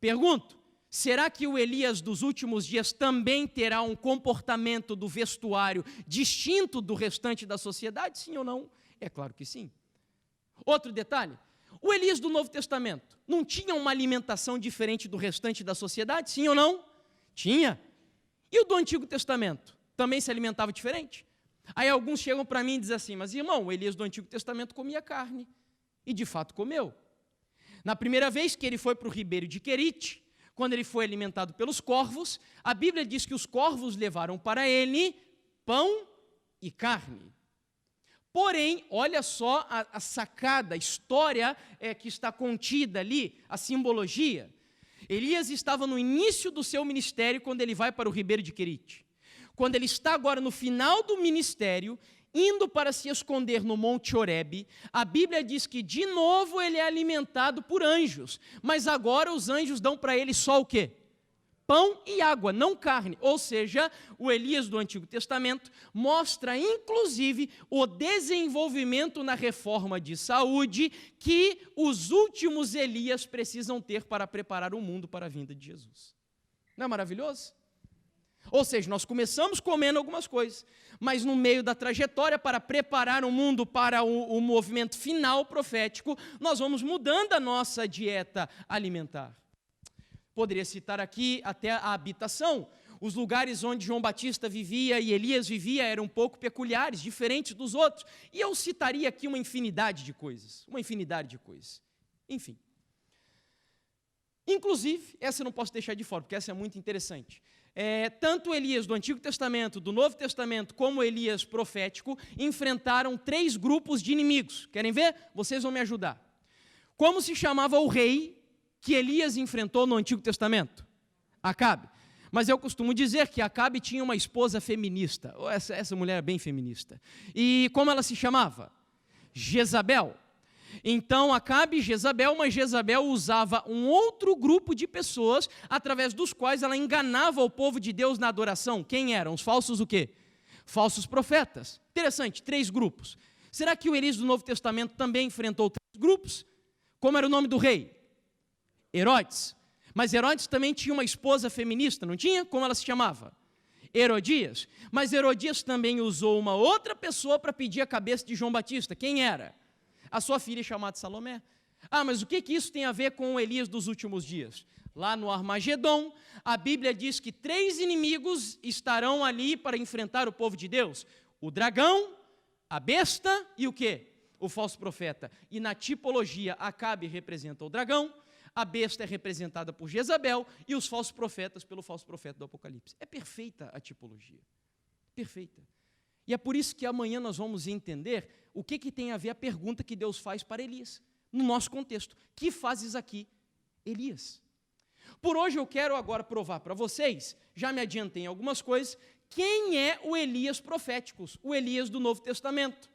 Pergunto, será que o Elias dos últimos dias também terá um comportamento do vestuário distinto do restante da sociedade? Sim ou não? É claro que sim. Outro detalhe, o Elias do Novo Testamento não tinha uma alimentação diferente do restante da sociedade? Sim ou não? Tinha. E o do Antigo Testamento também se alimentava diferente? Aí alguns chegam para mim e dizem assim, mas irmão, o Elias do Antigo Testamento comia carne. E de fato comeu. Na primeira vez que ele foi para o ribeiro de Querite, quando ele foi alimentado pelos corvos, a Bíblia diz que os corvos levaram para ele pão e carne. Porém, olha só a sacada, a história que está contida ali, a simbologia. Elias estava no início do seu ministério quando ele vai para o ribeiro de Querite. Quando ele está agora no final do ministério, indo para se esconder no Monte Horebe, a Bíblia diz que de novo ele é alimentado por anjos, mas agora os anjos dão para ele só o quê? Pão e água, não carne. Ou seja, o Elias do Antigo Testamento mostra, inclusive, o desenvolvimento na reforma de saúde que os últimos Elias precisam ter para preparar o mundo para a vinda de Jesus. Não é maravilhoso? Ou seja, nós começamos comendo algumas coisas, mas no meio da trajetória, para preparar o mundo para o movimento final profético, nós vamos mudando a nossa dieta alimentar. Poderia citar aqui até a habitação. Os lugares onde João Batista vivia e Elias vivia eram um pouco peculiares, diferentes dos outros. E eu citaria aqui uma infinidade de coisas. Enfim. Inclusive, essa eu não posso deixar de fora, porque essa é muito interessante. Tanto Elias do Antigo Testamento, do Novo Testamento, como Elias profético, enfrentaram 3 grupos de inimigos. Querem ver? Vocês vão me ajudar. Como se chamava o rei que Elias enfrentou no Antigo Testamento? Acabe. Mas eu costumo dizer que Acabe tinha uma esposa feminista. Essa mulher é bem feminista. E como ela se chamava? Jezabel. Então, Acabe e Jezabel, mas Jezabel usava um outro grupo de pessoas, através dos quais ela enganava o povo de Deus na adoração. Quem eram? Os falsos o quê? Falsos profetas. Interessante, 3 grupos. Será que o Elias do Novo Testamento também enfrentou 3 grupos? Como era o nome do rei? Herodes. Mas Herodes também tinha uma esposa feminista, não tinha? Como ela se chamava? Herodias. Mas Herodias também usou uma outra pessoa para pedir a cabeça de João Batista. Quem era? A sua filha chamada Salomé. Mas o que isso tem a ver com o Elias dos últimos dias? Lá no Armagedon, a Bíblia diz que 3 inimigos estarão ali para enfrentar o povo de Deus. O dragão, a besta e o quê? O falso profeta. E na tipologia, Acabe representa o dragão, a besta é representada por Jezabel e os falsos profetas pelo falso profeta do Apocalipse. É perfeita a tipologia. Perfeita. E é por isso que amanhã nós vamos entender o que tem a ver a pergunta que Deus faz para Elias, no nosso contexto. Que fazes aqui, Elias? Por hoje eu quero agora provar para vocês, já me adiantei em algumas coisas, quem é o Elias profético, o Elias do Novo Testamento.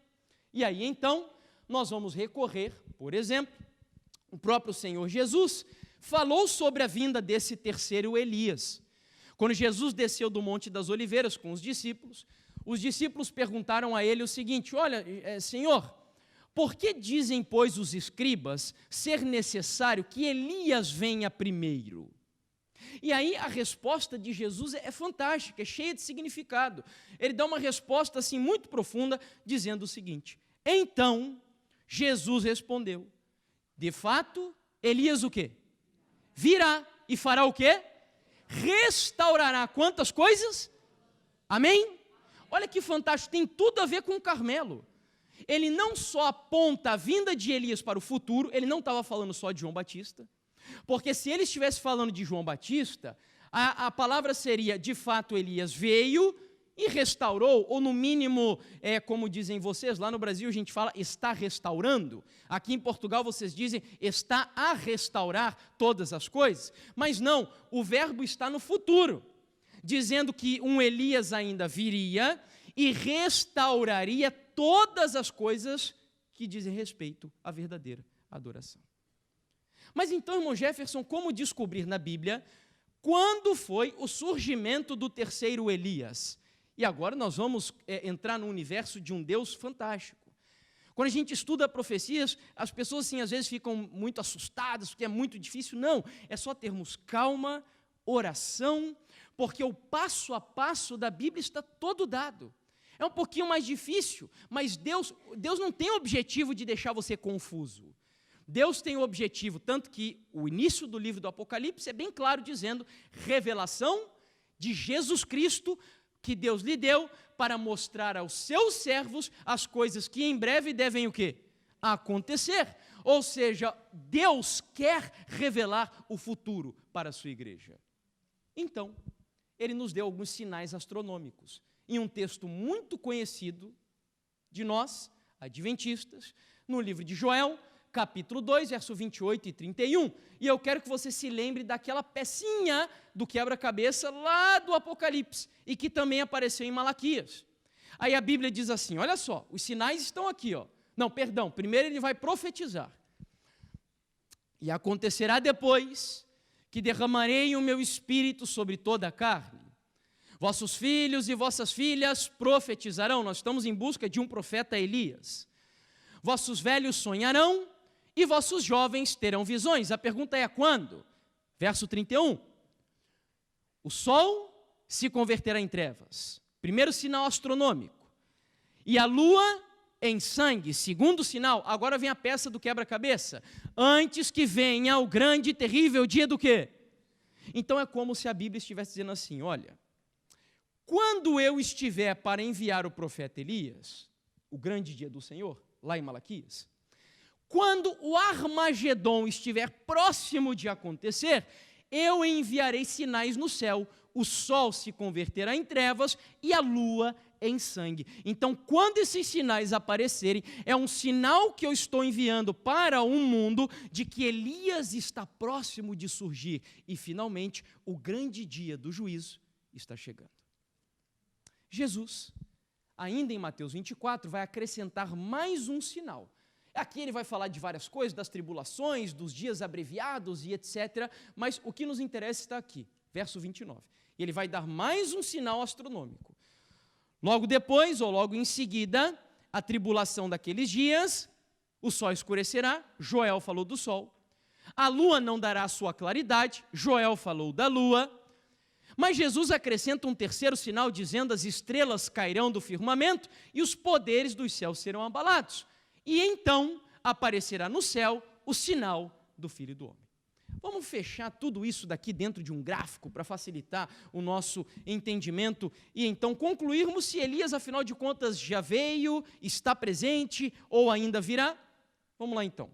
E aí então, nós vamos recorrer, por exemplo, o próprio Senhor Jesus falou sobre a vinda desse terceiro Elias. Quando Jesus desceu do Monte das Oliveiras com os discípulos perguntaram a ele o seguinte: olha, Senhor, por que dizem, pois, os escribas ser necessário que Elias venha primeiro? E aí a resposta de Jesus é fantástica, é cheia de significado. Ele dá uma resposta assim muito profunda, dizendo o seguinte: então Jesus respondeu, de fato, Elias o quê? Virá e fará o quê? Restaurará quantas coisas? Amém? Olha que fantástico, tem tudo a ver com o Carmelo. Ele não só aponta a vinda de Elias para o futuro, ele não estava falando só de João Batista, porque se ele estivesse falando de João Batista, a palavra seria, de fato, Elias veio e restaurou, ou no mínimo, como dizem vocês, lá no Brasil a gente fala, está restaurando. Aqui em Portugal vocês dizem, está a restaurar todas as coisas. Mas não, o verbo está no futuro, dizendo que um Elias ainda viria e restauraria todas as coisas que dizem respeito à verdadeira adoração. Mas então, irmão Jefferson, como descobrir na Bíblia quando foi o surgimento do terceiro Elias? E agora nós vamos entrar no universo de um Deus fantástico. Quando a gente estuda profecias, as pessoas assim, às vezes ficam muito assustadas, porque é muito difícil. Não, é só termos calma, oração, porque o passo a passo da Bíblia está todo dado. É um pouquinho mais difícil, mas Deus não tem o objetivo de deixar você confuso. Deus tem o objetivo, tanto que o início do livro do Apocalipse é bem claro, dizendo revelação de Jesus Cristo, que Deus lhe deu para mostrar aos seus servos as coisas que em breve devem o quê? Acontecer. Ou seja, Deus quer revelar o futuro para a sua igreja. Então, ele nos deu alguns sinais astronômicos. Em um texto muito conhecido de nós, adventistas, no livro de Joel, capítulo 2, verso 28 e 31. E eu quero que você se lembre daquela pecinha do quebra-cabeça lá do Apocalipse, e que também apareceu em Malaquias. Aí a Bíblia diz assim, olha só, os sinais estão aqui, ó. Não, perdão, primeiro ele vai profetizar. E acontecerá depois que derramarei o meu espírito sobre toda a carne. Vossos filhos e vossas filhas profetizarão. Nós estamos em busca de um profeta Elias. Vossos velhos sonharão e vossos jovens terão visões. A pergunta é quando? Verso 31. O sol se converterá em trevas. Primeiro sinal astronômico. E a lua em sangue. Segundo sinal. Agora vem a peça do quebra-cabeça. Antes que venha o grande e terrível dia do quê? Então é como se a Bíblia estivesse dizendo assim, olha, quando eu estiver para enviar o profeta Elias, o grande dia do Senhor, lá em Malaquias, quando o Armagedon estiver próximo de acontecer, eu enviarei sinais no céu, o sol se converterá em trevas e a lua em sangue. Então, quando esses sinais aparecerem, é um sinal que eu estou enviando para o mundo de que Elias está próximo de surgir e, finalmente, o grande dia do juízo está chegando. Jesus, ainda em Mateus 24, vai acrescentar mais um sinal. Aqui ele vai falar de várias coisas, das tribulações, dos dias abreviados e etc. Mas o que nos interessa está aqui, verso 29. E ele vai dar mais um sinal astronômico. Logo depois, ou logo em seguida, a tribulação daqueles dias, o sol escurecerá, Joel falou do sol. A lua não dará a sua claridade, Joel falou da lua. Mas Jesus acrescenta um terceiro sinal, dizendo: as estrelas cairão do firmamento e os poderes dos céus serão abalados. E então aparecerá no céu o sinal do Filho do Homem. Vamos fechar tudo isso daqui dentro de um gráfico para facilitar o nosso entendimento e então concluirmos se Elias, afinal de contas, já veio, está presente ou ainda virá? Vamos lá então.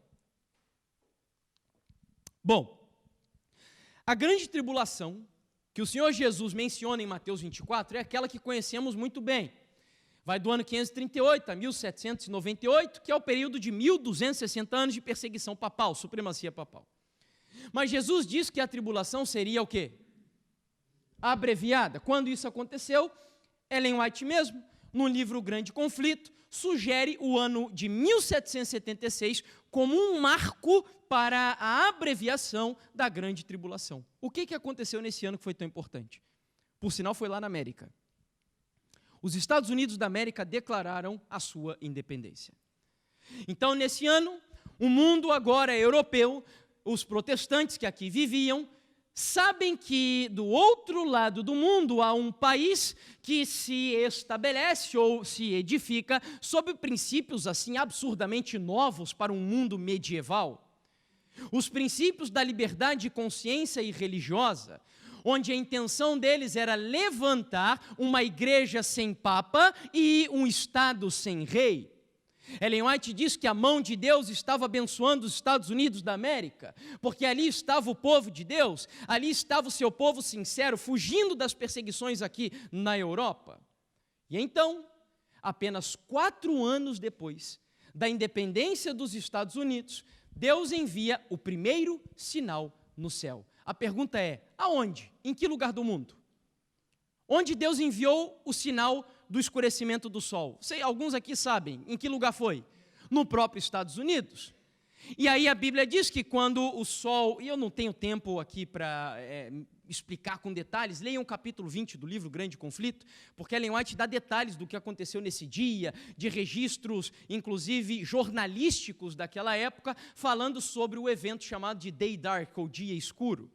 Bom, a grande tribulação que o Senhor Jesus menciona em Mateus 24 é aquela que conhecemos muito bem. Vai do ano 538 a 1798, que é o período de 1260 anos de perseguição papal, supremacia papal. Mas Jesus diz que a tribulação seria o quê? Abreviada. Quando isso aconteceu, Ellen White mesmo, no livro Grande Conflito, sugere o ano de 1776 como um marco para a abreviação da grande tribulação. O que aconteceu nesse ano que foi tão importante? Por sinal, foi lá na América. Os Estados Unidos da América declararam a sua independência. Então, nesse ano, o mundo agora é europeu, os protestantes que aqui viviam, sabem que do outro lado do mundo há um país que se estabelece ou se edifica sob princípios assim absurdamente novos para um mundo medieval. Os princípios da liberdade de consciência e religiosa, onde a intenção deles era levantar uma igreja sem papa e um Estado sem rei. Ellen White diz que a mão de Deus estava abençoando os Estados Unidos da América, porque ali estava o povo de Deus, ali estava o seu povo sincero, fugindo das perseguições aqui na Europa. E então, apenas 4 anos depois da independência dos Estados Unidos, Deus envia o primeiro sinal no céu. A pergunta é, aonde? Em que lugar do mundo? Onde Deus enviou o sinal do escurecimento do sol? Alguns aqui sabem em que lugar foi? No próprio Estados Unidos. E aí a Bíblia diz que quando o sol, e eu não tenho tempo aqui para explicar com detalhes, leiam o capítulo 20 do livro Grande Conflito, porque Ellen White dá detalhes do que aconteceu nesse dia, de registros, inclusive jornalísticos daquela época, falando sobre o evento chamado de Day Dark, ou Dia Escuro.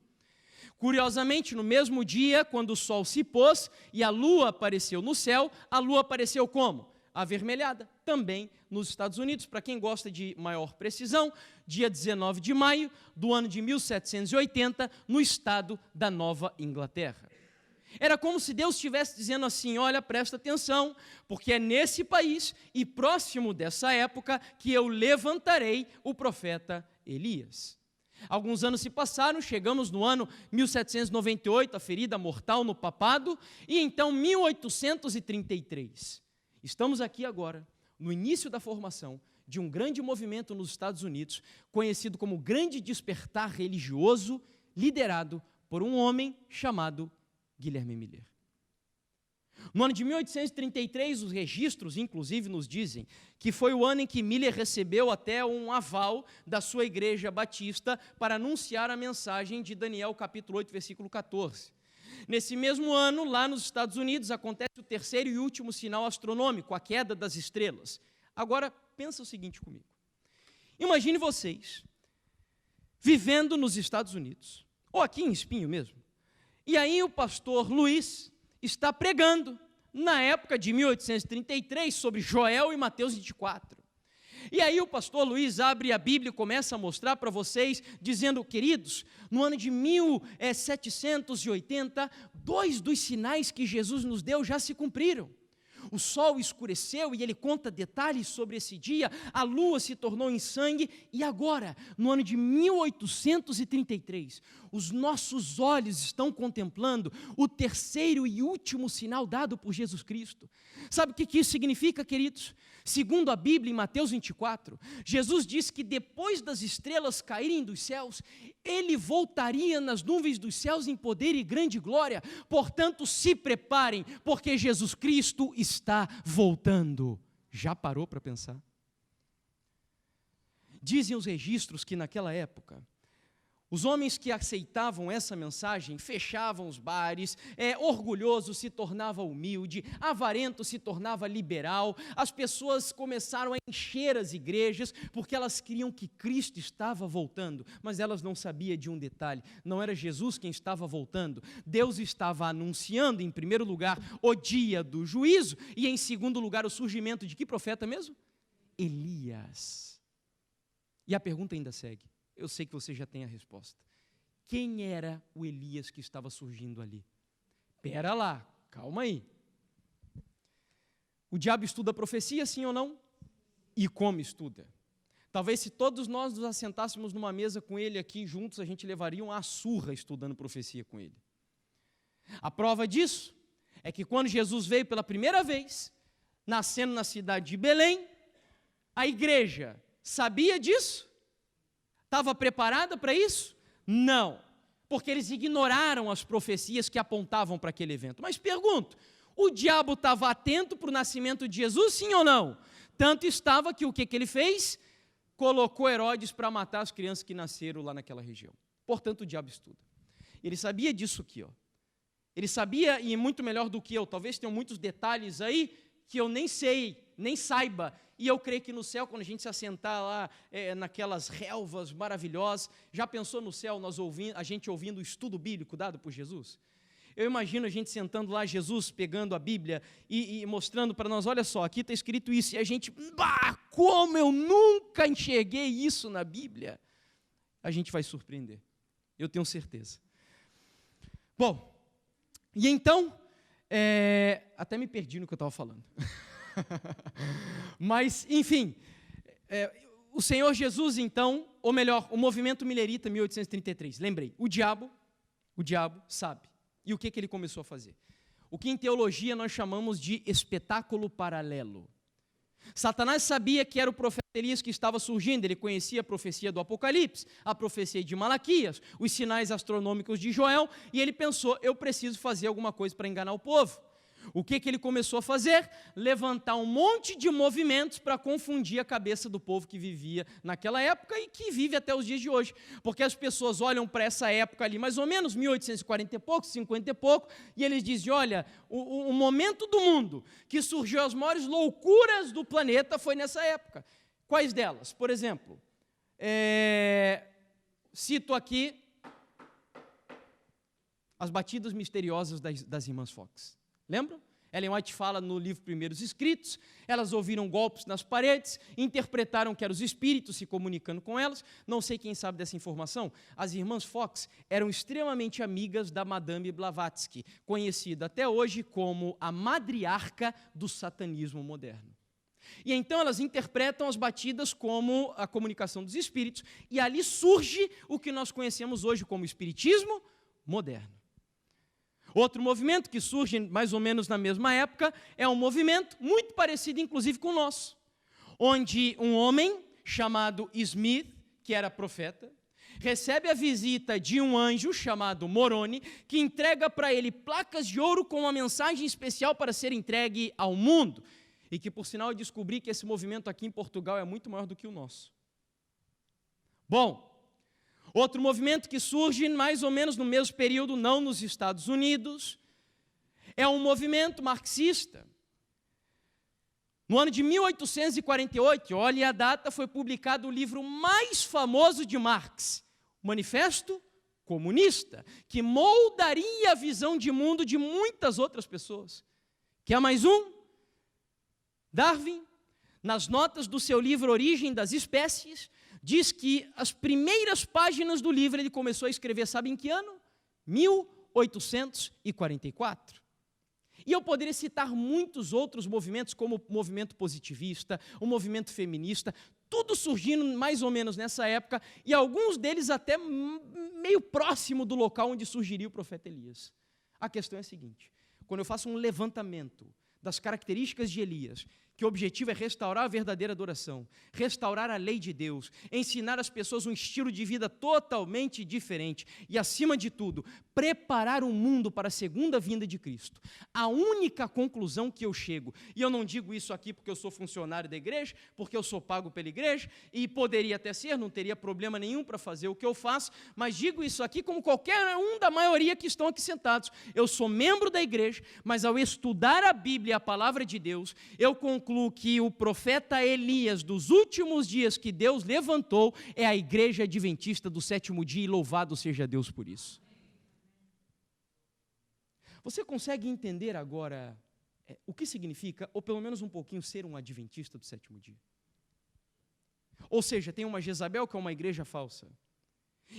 Curiosamente, no mesmo dia, quando o sol se pôs e a lua apareceu no céu, a lua apareceu como? Avermelhada, também nos Estados Unidos. Para quem gosta de maior precisão, dia 19 de maio do ano de 1780, no estado da Nova Inglaterra. Era como se Deus estivesse dizendo assim, olha, presta atenção, porque é nesse país e próximo dessa época que eu levantarei o profeta Elias. Alguns anos se passaram, chegamos no ano 1798, a ferida mortal no papado, e então 1833. Estamos aqui agora, no início da formação de um grande movimento nos Estados Unidos, conhecido como Grande Despertar Religioso, liderado por um homem chamado Guilherme Miller. No ano de 1833, os registros, inclusive, nos dizem que foi o ano em que Miller recebeu até um aval da sua igreja batista para anunciar a mensagem de Daniel, capítulo 8, versículo 14. Nesse mesmo ano, lá nos Estados Unidos, acontece o terceiro e último sinal astronômico, a queda das estrelas. Agora, pensa o seguinte comigo. Imagine vocês vivendo nos Estados Unidos, ou aqui em Espinho mesmo, e aí o pastor Luiz está pregando, na época de 1833, sobre Joel e Mateus 24. E aí o pastor Luiz abre a Bíblia e começa a mostrar para vocês, dizendo, queridos, no ano de 1780, 2 dos sinais que Jesus nos deu já se cumpriram. O sol escureceu e ele conta detalhes sobre esse dia, a lua se tornou em sangue e agora, no ano de 1833, os nossos olhos estão contemplando o terceiro e último sinal dado por Jesus Cristo. Sabe o que isso significa, queridos? Segundo a Bíblia, em Mateus 24, Jesus diz que depois das estrelas caírem dos céus, ele voltaria nas nuvens dos céus em poder e grande glória. Portanto, se preparem, porque Jesus Cristo está voltando. Já parou para pensar? Dizem os registros que naquela época, os homens que aceitavam essa mensagem fechavam os bares, orgulhoso se tornava humilde, avarento se tornava liberal, as pessoas começaram a encher as igrejas porque elas queriam que Cristo estava voltando, mas elas não sabiam de um detalhe, não era Jesus quem estava voltando, Deus estava anunciando em primeiro lugar o dia do juízo e em segundo lugar o surgimento de que profeta mesmo? Elias. E a pergunta ainda segue. Eu sei que você já tem a resposta. Quem era o Elias que estava surgindo ali? Pera lá, calma aí. O diabo estuda a profecia, sim ou não? E como estuda? Talvez se todos nós nos assentássemos numa mesa com ele aqui juntos, a gente levaria uma surra estudando profecia com ele. A prova disso é que quando Jesus veio pela primeira vez, nascendo na cidade de Belém, a igreja sabia disso? Estava preparada para isso? Não, porque eles ignoraram as profecias que apontavam para aquele evento. Mas pergunto, o diabo estava atento para o nascimento de Jesus, sim ou não? Tanto estava que o que ele fez? Colocou Herodes para matar as crianças que nasceram lá naquela região. Portanto, o diabo estuda. Ele sabia disso aqui, ó. Ele sabia, e muito melhor do que eu, talvez tenham muitos detalhes aí que eu nem sei, nem saiba. E eu creio que no céu, quando a gente se assentar lá naquelas relvas maravilhosas, já pensou no céu a gente ouvindo o estudo bíblico dado por Jesus? Eu imagino a gente sentando lá, Jesus pegando a Bíblia e mostrando para nós, olha só, aqui está escrito isso, e a gente, como eu nunca enxerguei isso na Bíblia, a gente vai surpreender, eu tenho certeza. Bom, e então, até me perdi no que eu estava falando. Mas, enfim, o Senhor Jesus, então, ou melhor, o movimento milerita, 1833, lembrei, o diabo sabe. E o que ele começou a fazer? O que em teologia nós chamamos de espetáculo paralelo. Satanás sabia que era o profeta Elias que estava surgindo, ele conhecia a profecia do Apocalipse, a profecia de Malaquias, os sinais astronômicos de Joel, e ele pensou, eu preciso fazer alguma coisa para enganar o povo. O que ele começou a fazer? Levantar um monte de movimentos para confundir a cabeça do povo que vivia naquela época e que vive até os dias de hoje. Porque as pessoas olham para essa época ali, mais ou menos, 1840 e pouco, 50 e pouco, e eles dizem, olha, o momento do mundo que surgiu as maiores loucuras do planeta foi nessa época. Quais delas? Por exemplo, cito aqui as batidas misteriosas das irmãs Fox. Lembram? Ellen White fala no livro Primeiros Escritos, elas ouviram golpes nas paredes, interpretaram que eram os espíritos se comunicando com elas, não sei quem sabe dessa informação, as irmãs Fox eram extremamente amigas da Madame Blavatsky, conhecida até hoje como a matriarca do satanismo moderno. E então elas interpretam as batidas como a comunicação dos espíritos, e ali surge o que nós conhecemos hoje como espiritismo moderno. Outro movimento que surge mais ou menos na mesma época é um movimento muito parecido, inclusive, com o nosso. onde um homem chamado Smith, que era profeta, recebe a visita de um anjo chamado Moroni, que entrega para ele placas de ouro com uma mensagem especial para ser entregue ao mundo. E que, por sinal, eu descobri que esse movimento aqui em Portugal é muito maior do que o nosso. Bom, outro movimento que surge mais ou menos no mesmo período, não nos Estados Unidos, é um movimento marxista. No ano de 1848, olhe a data, foi publicado o livro mais famoso de Marx, o Manifesto Comunista, que moldaria a visão de mundo de muitas outras pessoas. Quer mais um? Darwin, nas notas do seu livro Origem das Espécies, diz que as primeiras páginas do livro ele começou a escrever, sabe em que ano? 1844. E eu poderia citar muitos outros movimentos, como o movimento positivista, o movimento feminista, tudo surgindo mais ou menos nessa época, e alguns deles até meio próximo do local onde surgiria o profeta Elias. A questão é a seguinte: quando eu faço um levantamento das características de Elias, que o objetivo é restaurar a verdadeira adoração, restaurar a lei de Deus, ensinar às pessoas um estilo de vida totalmente diferente e, acima de tudo, preparar o mundo para a segunda vinda de Cristo. A única conclusão que eu chego, e eu não digo isso aqui porque eu sou funcionário da igreja, porque eu sou pago pela igreja, e poderia até ser, não teria problema nenhum para fazer o que eu faço, mas digo isso aqui como qualquer um da maioria que estão aqui sentados. Eu sou membro da igreja, mas ao estudar a Bíblia, a palavra de Deus, eu concluo que o profeta Elias dos últimos dias que Deus levantou é a igreja adventista do sétimo dia, e louvado seja Deus por isso. Você consegue entender agora o que significa, ou pelo menos um pouquinho, ser um adventista do sétimo dia? Ou seja, tem uma Jezabel que é uma igreja falsa.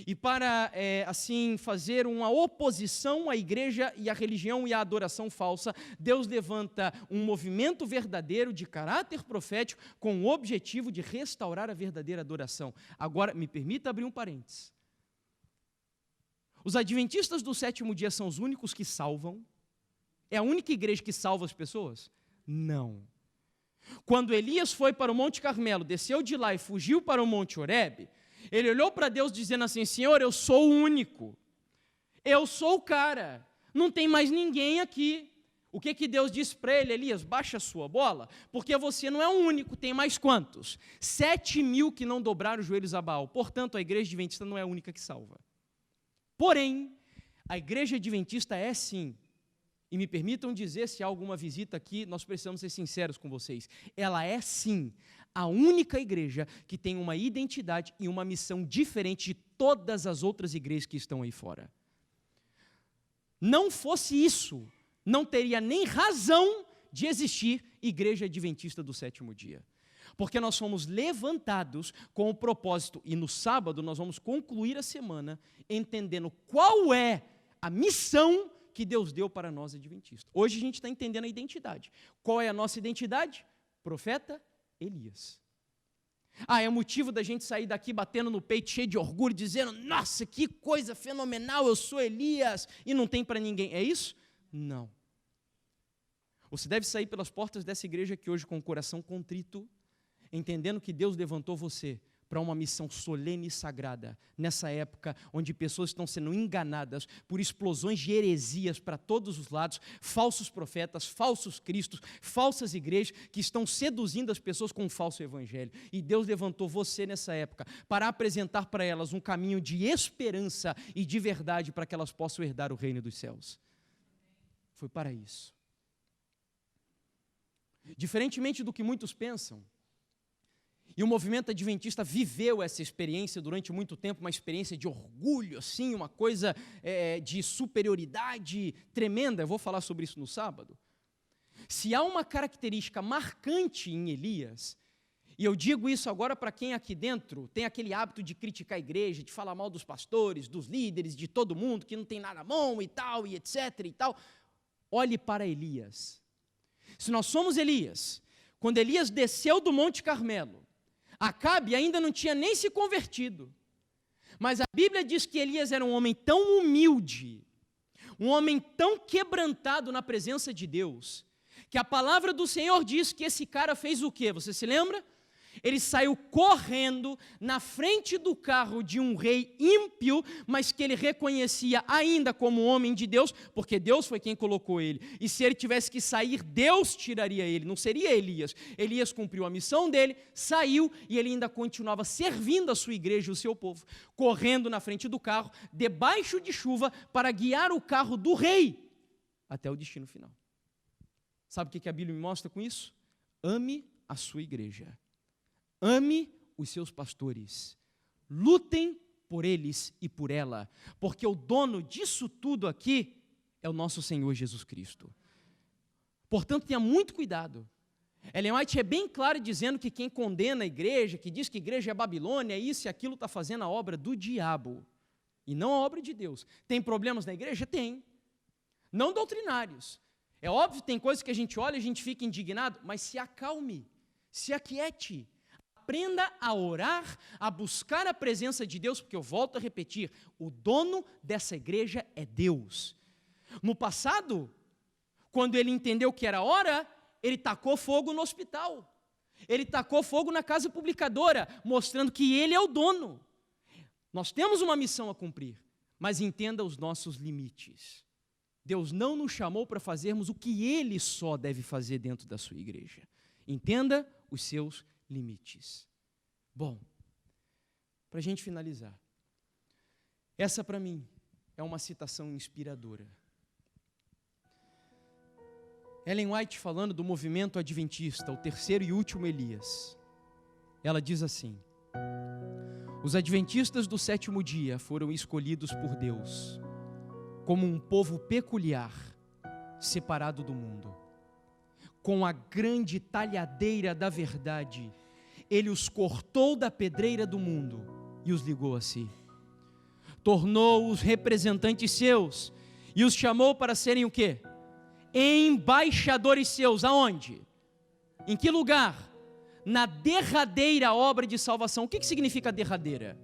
E para, assim, fazer uma oposição à igreja e à religião e à adoração falsa, Deus levanta um movimento verdadeiro de caráter profético com o objetivo de restaurar a verdadeira adoração. Agora, me permita abrir um parênteses. Os adventistas do sétimo dia são os únicos que salvam? É a única igreja que salva as pessoas? Não. Quando Elias foi para o Monte Carmelo, desceu de lá e fugiu para o Monte Horebe, ele olhou para Deus dizendo assim: Senhor, eu sou o único, eu sou o cara, não tem mais ninguém aqui. O que Deus disse para ele? Elias, baixa a sua bola, porque você não é o único, tem mais quantos? 7.000 que não dobraram os joelhos a Baal. Portanto, a igreja adventista não é a única que salva. Porém, a igreja adventista é sim, e me permitam dizer, se há alguma visita aqui, nós precisamos ser sinceros com vocês, ela é sim a única igreja que tem uma identidade e uma missão diferente de todas as outras igrejas que estão aí fora. Não fosse isso, não teria nem razão de existir igreja adventista do sétimo dia. Porque nós fomos levantados com o propósito, e no sábado nós vamos concluir a semana entendendo qual é a missão que Deus deu para nós adventistas. Hoje a gente está entendendo a identidade. Qual é a nossa identidade? Profeta Elias. É motivo da gente sair daqui batendo no peito, cheio de orgulho, dizendo: nossa, que coisa fenomenal, eu sou Elias, e não tem para ninguém. É isso? Não. Você deve sair pelas portas dessa igreja aqui hoje com o coração contrito, entendendo que Deus levantou você para uma missão solene e sagrada, nessa época onde pessoas estão sendo enganadas por explosões de heresias para todos os lados, falsos profetas, falsos cristos, falsas igrejas que estão seduzindo as pessoas com um falso evangelho. E Deus levantou você nessa época para apresentar para elas um caminho de esperança e de verdade para que elas possam herdar o reino dos céus. Foi para isso. Diferentemente do que muitos pensam, e o movimento adventista viveu essa experiência durante muito tempo, uma experiência de orgulho, assim, uma coisa de superioridade tremenda. Eu vou falar sobre isso no sábado. Se há uma característica marcante em Elias, e eu digo isso agora para quem aqui dentro tem aquele hábito de criticar a igreja, de falar mal dos pastores, dos líderes, de todo mundo, que não tem nada bom e tal, e etc. e tal, olhe para Elias. Se nós somos Elias, quando Elias desceu do Monte Carmelo, Acabe ainda não tinha nem se convertido, mas a Bíblia diz que Elias era um homem tão humilde, um homem tão quebrantado na presença de Deus, que a palavra do Senhor diz que esse cara fez o quê? Você se lembra? Ele saiu correndo na frente do carro de um rei ímpio, mas que ele reconhecia ainda como homem de Deus, porque Deus foi quem colocou ele. E se ele tivesse que sair, Deus tiraria ele, não seria Elias. Elias cumpriu a missão dele, saiu e ele ainda continuava servindo a sua igreja e o seu povo, correndo na frente do carro, debaixo de chuva, para guiar o carro do rei até o destino final. Sabe o que a Bíblia me mostra com isso? Ame a sua igreja. Ame os seus pastores, lutem por eles e por ela, porque o dono disso tudo aqui é o nosso Senhor Jesus Cristo. Portanto, tenha muito cuidado. Ellen White é bem claro dizendo que quem condena a igreja, que diz que a igreja é Babilônia, isso e aquilo, está fazendo a obra do diabo, e não a obra de Deus. Tem problemas na igreja? Tem. Não doutrinários. É óbvio que tem coisas que a gente olha e a gente fica indignado, mas se acalme, se aquiete. Aprenda a orar, a buscar a presença de Deus, porque eu volto a repetir, o dono dessa igreja é Deus. No passado, quando ele entendeu que era hora, ele tacou fogo no hospital, ele tacou fogo na casa publicadora, mostrando que ele é o dono. Nós temos uma missão a cumprir, mas entenda os nossos limites. Deus não nos chamou para fazermos o que Ele só deve fazer dentro da sua igreja. Entenda os seus limites. Bom, para a gente finalizar, essa para mim é uma citação inspiradora. Ellen White, falando do movimento adventista, o terceiro e último Elias, ela diz assim: os adventistas do sétimo dia foram escolhidos por Deus como um povo peculiar, separado do mundo. Com a grande talhadeira da verdade, ele os cortou da pedreira do mundo e os ligou a si. Tornou-os representantes seus e os chamou para serem o quê? Embaixadores seus. Aonde? Em que lugar? Na derradeira obra de salvação. O que significa derradeira?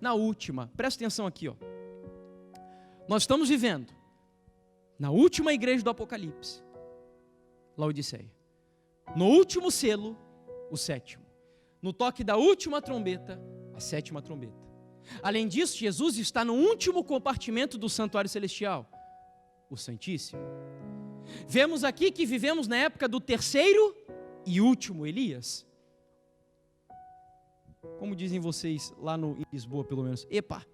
Na última. Presta atenção aqui, ó. Nós estamos vivendo na última igreja do Apocalipse, Laodiceia. No último selo, o sétimo. No toque da última trombeta, a sétima trombeta. Além disso, Jesus está no último compartimento do santuário celestial, o Santíssimo. Vemos aqui que vivemos na época do terceiro e último Elias. Como dizem vocês lá em Lisboa, pelo menos, epa!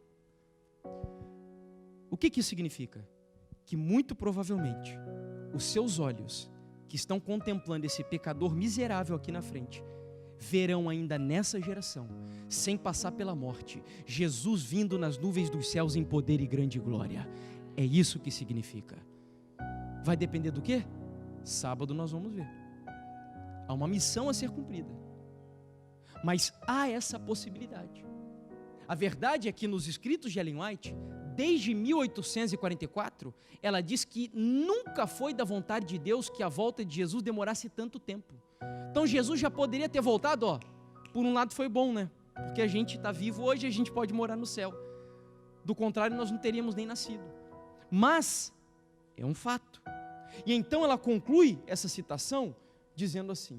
O que isso significa? Que muito provavelmente os seus olhos, que estão contemplando esse pecador miserável aqui na frente, verão ainda nessa geração, sem passar pela morte, Jesus vindo nas nuvens dos céus em poder e grande glória. É isso que significa. Vai depender do quê? Sábado nós vamos ver. Há uma missão a ser cumprida, mas há essa possibilidade. A verdade é que nos escritos de Ellen White, desde 1844, ela diz que nunca foi da vontade de Deus que a volta de Jesus demorasse tanto tempo. Então Jesus já poderia ter voltado, ó. Por um lado foi bom, né? Porque a gente está vivo hoje, a gente pode morar no céu. Do contrário, nós não teríamos nem nascido. Mas é um fato. E então ela conclui essa citação dizendo assim,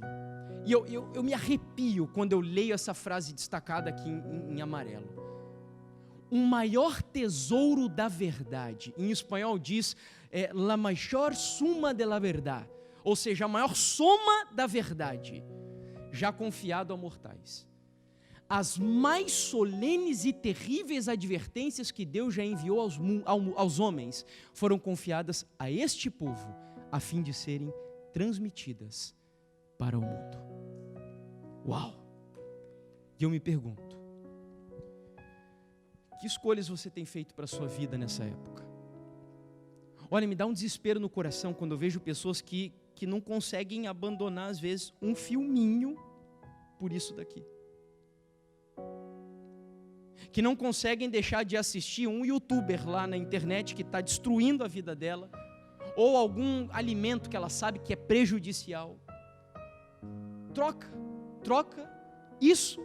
e eu me arrepio quando eu leio essa frase destacada aqui em amarelo. Um maior tesouro da verdade, em espanhol diz, la maior suma de la verdad, ou seja, a maior soma da verdade, já confiado a mortais. As mais solenes e terríveis advertências que Deus já enviou aos homens, foram confiadas a este povo, a fim de serem transmitidas para o mundo. Uau! E eu me pergunto, que escolhas você tem feito para a sua vida nessa época? Olha, me dá um desespero no coração quando eu vejo pessoas que não conseguem abandonar, às vezes, um filminho por isso daqui. Que não conseguem deixar de assistir um youtuber lá na internet que está destruindo a vida dela, ou algum alimento que ela sabe que é prejudicial. Troca isso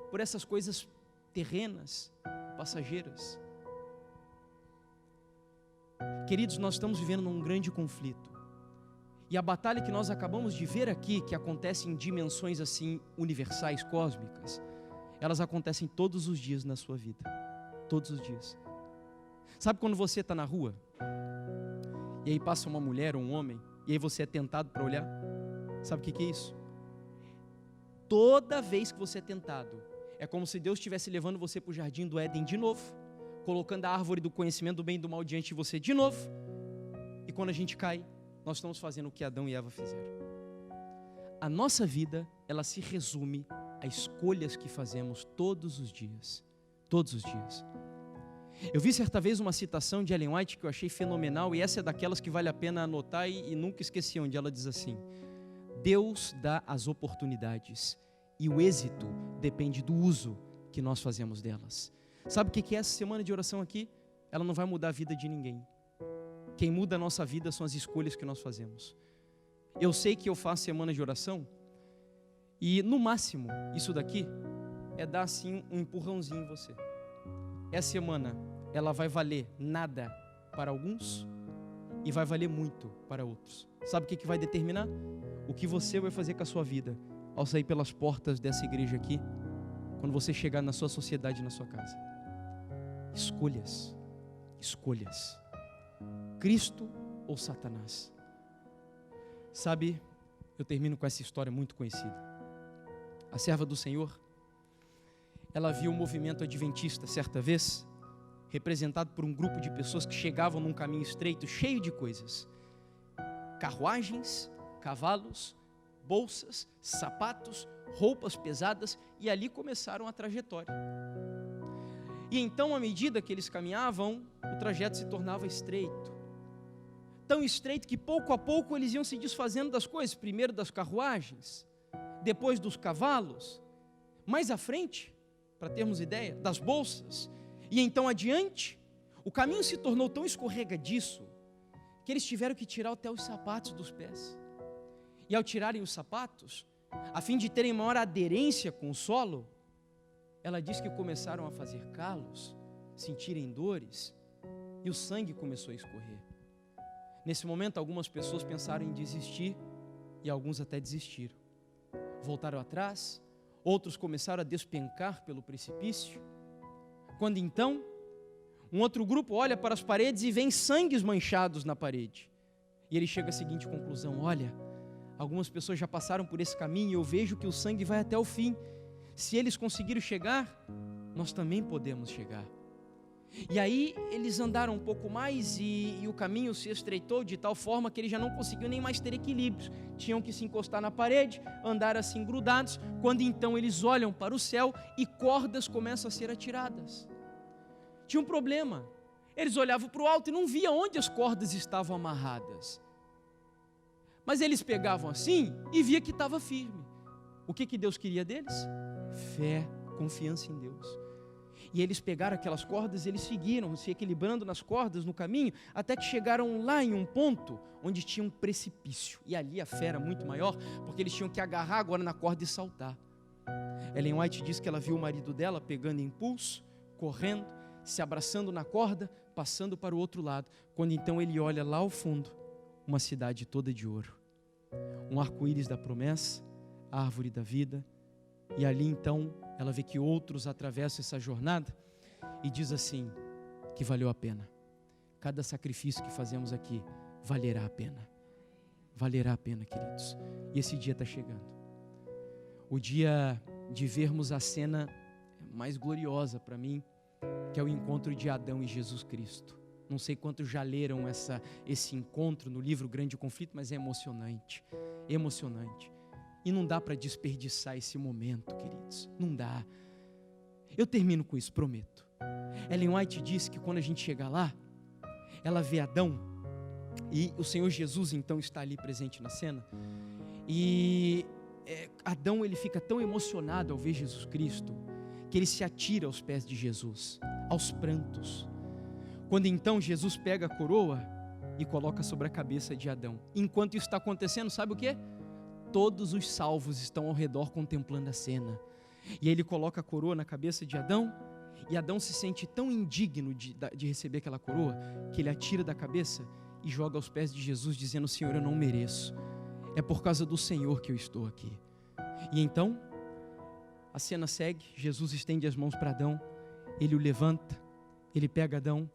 por essas coisas terrenas, passageiras. Queridos, nós estamos vivendo num grande conflito. E a batalha que nós acabamos de ver aqui, que acontece em dimensões assim universais, cósmicas, elas acontecem todos os dias na sua vida. Todos os dias. Sabe quando você está na rua, e aí passa uma mulher ou um homem, e aí você é tentado para olhar? Sabe o que é isso? Toda vez que você é tentado, é como se Deus estivesse levando você para o jardim do Éden de novo, colocando a árvore do conhecimento do bem e do mal diante de você de novo, e quando a gente cai, nós estamos fazendo o que Adão e Eva fizeram. A nossa vida, ela se resume a escolhas que fazemos todos os dias. Todos os dias. Eu vi certa vez uma citação de Ellen White que eu achei fenomenal, e essa é daquelas que vale a pena anotar e nunca esqueci, onde ela diz assim: Deus dá as oportunidades e o êxito depende do uso que nós fazemos delas. Sabe o que é essa semana de oração aqui? Ela não vai mudar a vida de ninguém. Quem muda a nossa vida são as escolhas que nós fazemos. Eu sei que eu faço semana de oração e no máximo isso daqui é dar assim um empurrãozinho em você. Essa semana ela vai valer nada para alguns e vai valer muito para outros. Sabe o que vai determinar? O que você vai fazer com a sua vida ao sair pelas portas dessa igreja aqui, quando você chegar na sua sociedade, na sua casa. Escolhas. Escolhas. Cristo ou Satanás? Sabe, eu termino com essa história muito conhecida. A serva do Senhor, ela viu um movimento adventista certa vez, representado por um grupo de pessoas que chegavam num caminho estreito, cheio de coisas. Carruagens, cavalos, bolsas, sapatos, roupas pesadas, e ali começaram a trajetória. E então, à medida que eles caminhavam, o trajeto se tornava estreito. Tão estreito que pouco a pouco eles iam se desfazendo das coisas, primeiro das carruagens, depois dos cavalos, mais à frente, para termos ideia, das bolsas, e então adiante, o caminho se tornou tão escorregadiço, que eles tiveram que tirar até os sapatos dos pés. E ao tirarem os sapatos, a fim de terem maior aderência com o solo, ela diz que começaram a fazer calos, sentirem dores, e o sangue começou a escorrer. Nesse momento, algumas pessoas pensaram em desistir, e alguns até desistiram. Voltaram atrás, outros começaram a despencar pelo precipício, quando então, um outro grupo olha para as paredes e vê sangues manchados na parede, e ele chega à seguinte conclusão: olha, algumas pessoas já passaram por esse caminho, e eu vejo que o sangue vai até o fim. Se eles conseguiram chegar, nós também podemos chegar. E aí eles andaram um pouco mais e o caminho se estreitou de tal forma que eles já não conseguiam nem mais ter equilíbrio. Tinham que se encostar na parede, andar assim grudados, quando então eles olham para o céu e cordas começam a ser atiradas. Tinha um problema, eles olhavam para o alto e não viam onde as cordas estavam amarradas. Mas eles pegavam assim e via que estava firme. O que Deus queria deles? Fé, confiança em Deus. E eles pegaram aquelas cordas e eles seguiram, se equilibrando nas cordas no caminho, até que chegaram lá em um ponto onde tinha um precipício. E ali a fé era muito maior, porque eles tinham que agarrar agora na corda e saltar. Ellen White diz que ela viu o marido dela pegando impulso, correndo, se abraçando na corda, passando para o outro lado, quando então ele olha lá ao fundo, uma cidade toda de ouro, um arco-íris da promessa, a árvore da vida, e ali então ela vê que outros atravessam essa jornada e diz assim, que valeu a pena. Cada sacrifício que fazemos aqui valerá a pena. Valerá a pena, queridos. E esse dia está chegando. O dia de vermos a cena mais gloriosa para mim, que é o encontro de Adão e Jesus Cristo. Não sei quantos já leram esse encontro no livro Grande Conflito, mas é emocionante. Emocionante. E não dá para desperdiçar esse momento, queridos. Não dá. Eu termino com isso, prometo. Ellen White diz que quando a gente chegar lá, ela vê Adão, e o Senhor Jesus então está ali presente na cena, e Adão ele fica tão emocionado ao ver Jesus Cristo, que ele se atira aos pés de Jesus, aos prantos. Quando então Jesus pega a coroa e coloca sobre a cabeça de Adão. Enquanto isso está acontecendo, sabe o que? Todos os salvos estão ao redor contemplando a cena. E aí ele coloca a coroa na cabeça de Adão, e Adão se sente tão indigno de receber aquela coroa, que ele atira da cabeça e joga aos pés de Jesus, dizendo: Senhor, eu não mereço, é por causa do Senhor que eu estou aqui. E então, a cena segue, Jesus estende as mãos para Adão, ele o levanta, ele pega Adão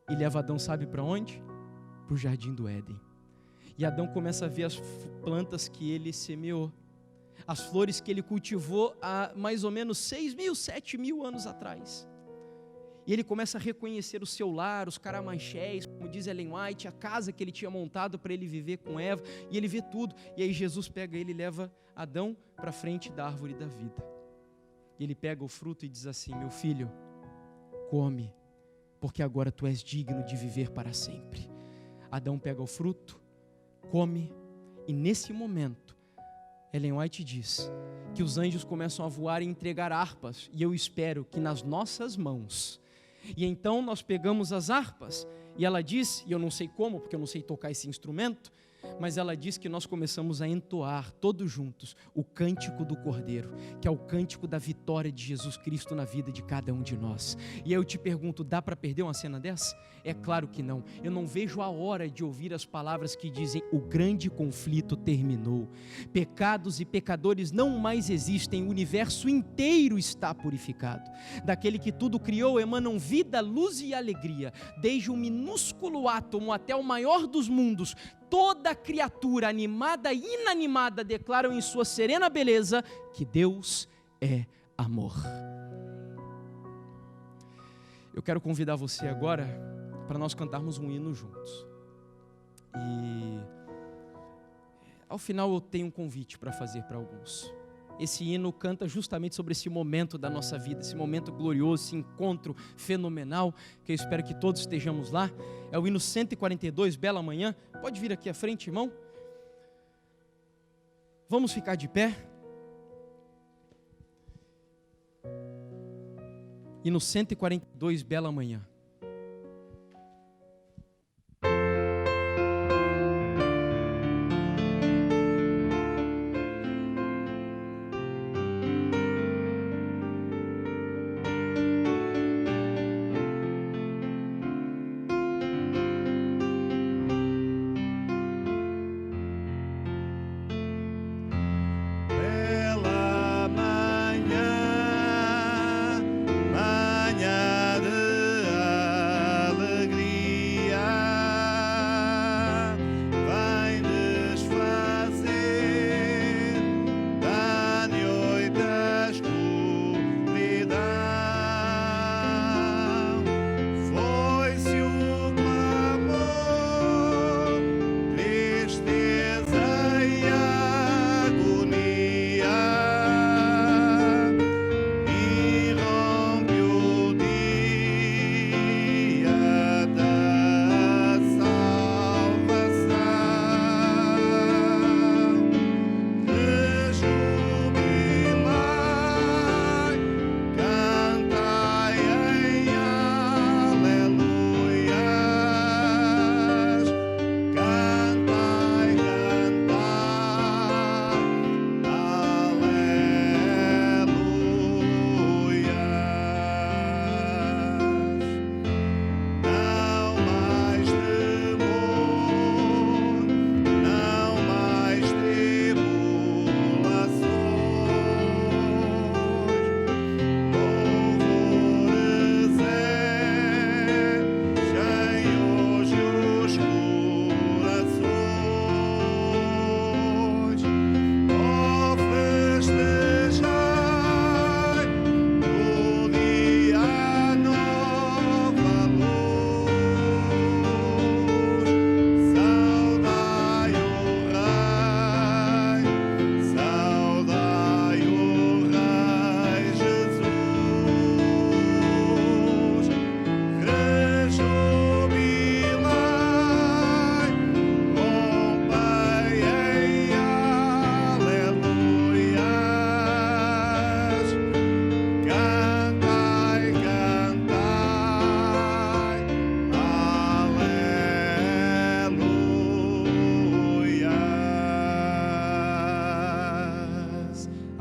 e leva Adão, sabe para onde? Para o jardim do Éden. E Adão começa a ver as plantas que ele semeou, as flores que ele cultivou há mais ou menos 6.000, 7.000 anos atrás. E ele começa a reconhecer o seu lar, os caramanchés, como diz Ellen White, a casa que ele tinha montado para ele viver com Eva, e ele vê tudo. E aí Jesus pega ele e leva Adão para frente da árvore da vida. E ele pega o fruto e diz assim: meu filho, come, porque agora tu és digno de viver para sempre. Adão pega o fruto, come, e nesse momento, Ellen White diz que os anjos começam a voar e entregar harpas, e eu espero que nas nossas mãos. E então nós pegamos as harpas, e ela diz, e eu não sei como, porque eu não sei tocar esse instrumento, mas ela diz que nós começamos a entoar todos juntos o cântico do Cordeiro, que é o cântico da vitória de Jesus Cristo na vida de cada um de nós. E aí eu te pergunto, dá para perder uma cena dessa? É claro que não. Eu não vejo a hora de ouvir as palavras que dizem: o grande conflito terminou, pecados e pecadores não mais existem, o universo inteiro está purificado. Daquele que tudo criou emanam vida, luz e alegria, desde o minúsculo átomo até o maior dos mundos. Toda criatura, animada e inanimada, declaram em sua serena beleza que Deus é amor. Eu quero convidar você agora para nós cantarmos um hino juntos. E ao final eu tenho um convite para fazer para alguns. Esse hino canta justamente sobre esse momento da nossa vida, esse momento glorioso, esse encontro fenomenal, que eu espero que todos estejamos lá. É o hino 142, Bela Manhã. Pode vir aqui à frente, irmão. Vamos ficar de pé. Hino 142, Bela Manhã.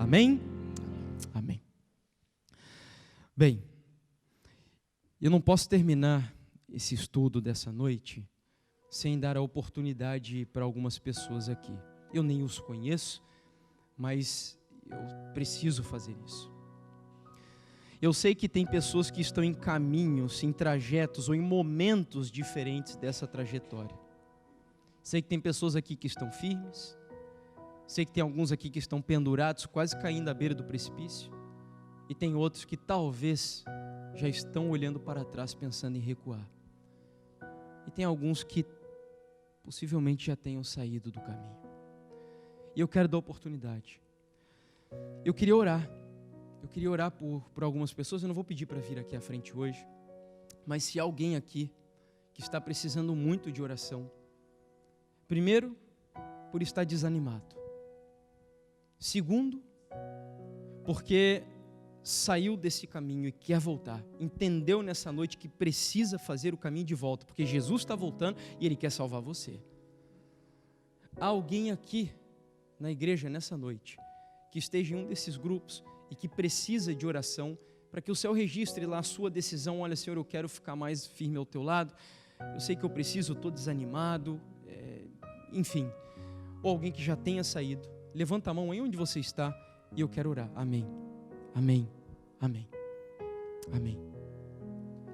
Amém? Amém. Bem, eu não posso terminar esse estudo dessa noite sem dar a oportunidade para algumas pessoas aqui. Eu nem os conheço, mas eu preciso fazer isso. Eu sei que tem pessoas que estão em caminhos, em trajetos ou em momentos diferentes dessa trajetória. Sei que tem pessoas aqui que estão firmes. Sei que tem alguns aqui que estão pendurados, quase caindo à beira do precipício. E tem outros que talvez já estão olhando para trás, pensando em recuar. E tem alguns que possivelmente já tenham saído do caminho. E eu quero dar oportunidade. Eu queria orar por algumas pessoas. Eu não vou pedir para vir aqui à frente hoje, mas se alguém aqui que está precisando muito de oração, primeiro, por estar desanimado. Segundo, porque saiu desse caminho e quer voltar. Entendeu nessa noite que precisa fazer o caminho de volta, porque Jesus está voltando e Ele quer salvar você. Há alguém aqui na igreja nessa noite que esteja em um desses grupos e que precisa de oração, para que o céu registre lá a sua decisão. Olha, Senhor, eu quero ficar mais firme ao teu lado, eu sei que eu preciso, eu estou desanimado, enfim. Ou alguém que já tenha saído, levanta a mão aí onde você está e eu quero orar. Amém, amém, amém, amém.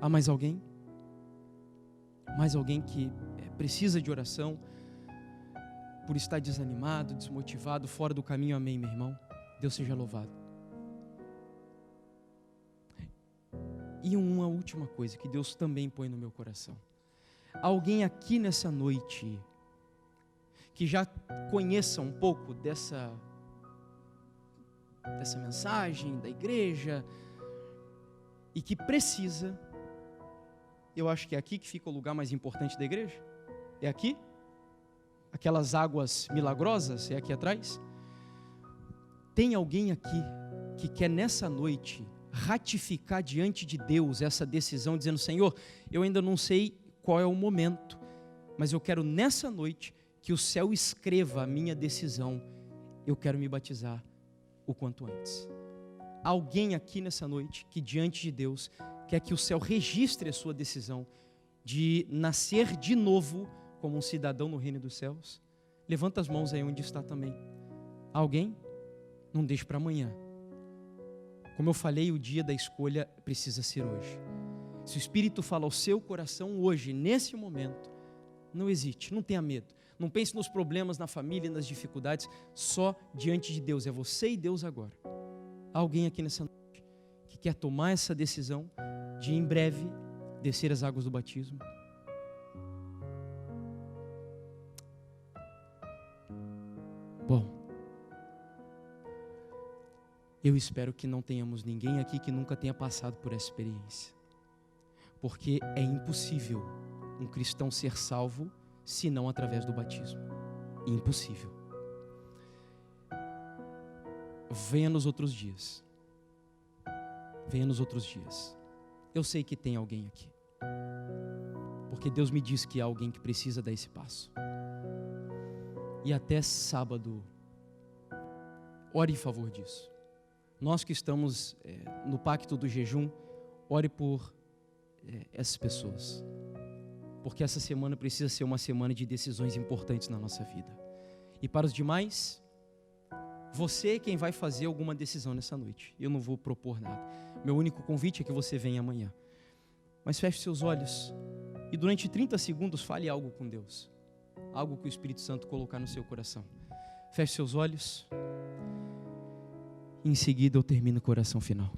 Há mais alguém? Mais alguém que precisa de oração, por estar desanimado, desmotivado, fora do caminho? Amém, meu irmão. Deus seja louvado. E uma última coisa que Deus também põe no meu coração. Alguém aqui nessa noite que já conheça um pouco dessa mensagem da igreja e que precisa, eu acho que é aqui que fica o lugar mais importante da igreja. É aqui? Aquelas águas milagrosas, é aqui atrás? Tem alguém aqui que quer nessa noite ratificar diante de Deus essa decisão, dizendo: Senhor, eu ainda não sei qual é o momento, mas eu quero nessa noite que o céu escreva a minha decisão, eu quero me batizar o quanto antes. Alguém aqui nessa noite que diante de Deus quer que o céu registre a sua decisão de nascer de novo como um cidadão no reino dos céus? Levanta as mãos aí onde está também. Alguém? Não deixe para amanhã. Como eu falei, o dia da escolha precisa ser hoje. Se o Espírito fala ao seu coração hoje, nesse momento, não hesite, não tenha medo. Não pense nos problemas, na família, nas dificuldades. Só diante de Deus, é você e Deus agora. Há alguém aqui nessa noite que quer tomar essa decisão de em breve descer as águas do batismo? Bom, eu espero que não tenhamos ninguém aqui que nunca tenha passado por essa experiência, porque é impossível um cristão ser salvo se não através do batismo. Impossível. Venha nos outros dias. Venha nos outros dias. Eu sei que tem alguém aqui, porque Deus me diz que há alguém que precisa dar esse passo. E até sábado, ore em favor disso. Nós que estamos no pacto do jejum, ore por essas pessoas. Porque essa semana precisa ser uma semana de decisões importantes na nossa vida. E para os demais, você é quem vai fazer alguma decisão nessa noite. Eu não vou propor nada. Meu único convite é que você venha amanhã. Mas feche seus olhos e durante 30 segundos fale algo com Deus. Algo que o Espírito Santo colocar no seu coração. Feche seus olhos. Em seguida eu termino com a oração final.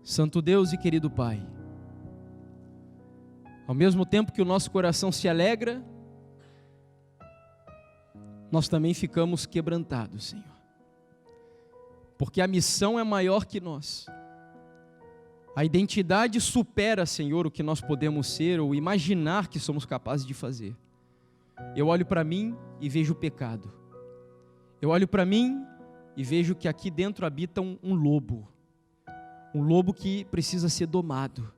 Santo Deus e querido Pai, ao mesmo tempo que o nosso coração se alegra, nós também ficamos quebrantados, Senhor. Porque a missão é maior que nós. A identidade supera, Senhor, o que nós podemos ser ou imaginar que somos capazes de fazer. Eu olho para mim e vejo o pecado. Eu olho para mim e vejo que aqui dentro habita um lobo que precisa ser domado.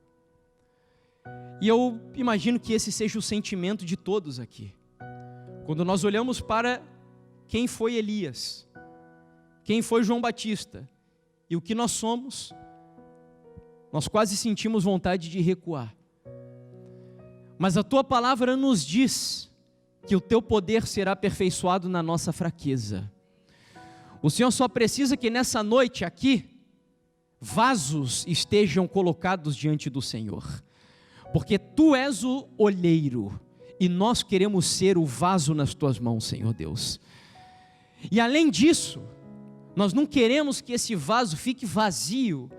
E eu imagino que esse seja o sentimento de todos aqui. Quando nós olhamos para quem foi Elias, quem foi João Batista e o que nós somos, nós quase sentimos vontade de recuar. Mas a tua palavra nos diz que o teu poder será aperfeiçoado na nossa fraqueza. O Senhor só precisa que nessa noite aqui, vasos estejam colocados diante do Senhor, porque Tu és o olheiro, e nós queremos ser o vaso nas Tuas mãos, Senhor Deus. E além disso, nós não queremos que esse vaso fique vazio,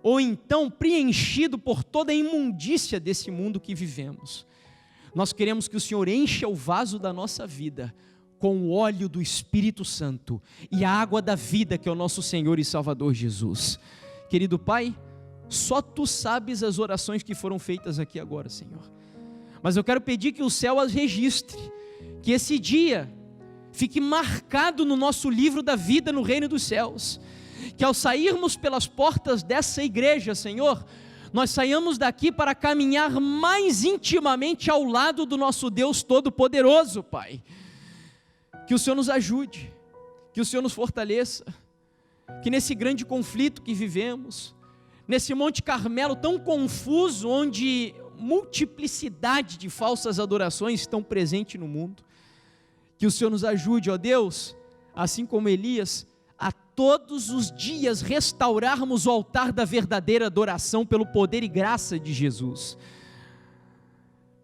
ou então preenchido por toda a imundícia desse mundo que vivemos. Nós queremos que o Senhor encha o vaso da nossa vida com o óleo do Espírito Santo e a água da vida, que é o nosso Senhor e Salvador Jesus. Querido Pai, só Tu sabes as orações que foram feitas aqui agora, Senhor. Mas eu quero pedir que o céu as registre, que esse dia fique marcado no nosso livro da vida no reino dos céus, que ao sairmos pelas portas dessa igreja, Senhor, nós saiamos daqui para caminhar mais intimamente ao lado do nosso Deus Todo-Poderoso, Pai. Que o Senhor nos ajude, que o Senhor nos fortaleça, que nesse grande conflito que vivemos, nesse Monte Carmelo tão confuso, onde multiplicidade de falsas adorações estão presentes no mundo, que o Senhor nos ajude, ó Deus, assim como Elias, a todos os dias restaurarmos o altar da verdadeira adoração pelo poder e graça de Jesus.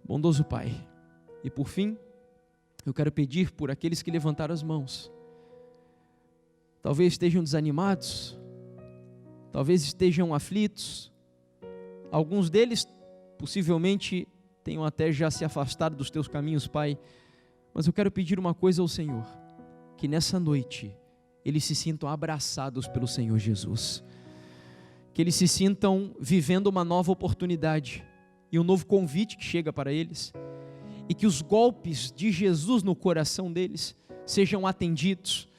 Bondoso Pai, e por fim, eu quero pedir por aqueles que levantaram as mãos, talvez estejam desanimados, talvez estejam aflitos, alguns deles possivelmente tenham até já se afastado dos Teus caminhos, Pai, mas eu quero pedir uma coisa ao Senhor, que nessa noite eles se sintam abraçados pelo Senhor Jesus, que eles se sintam vivendo uma nova oportunidade e um novo convite que chega para eles, e que os golpes de Jesus no coração deles sejam atendidos,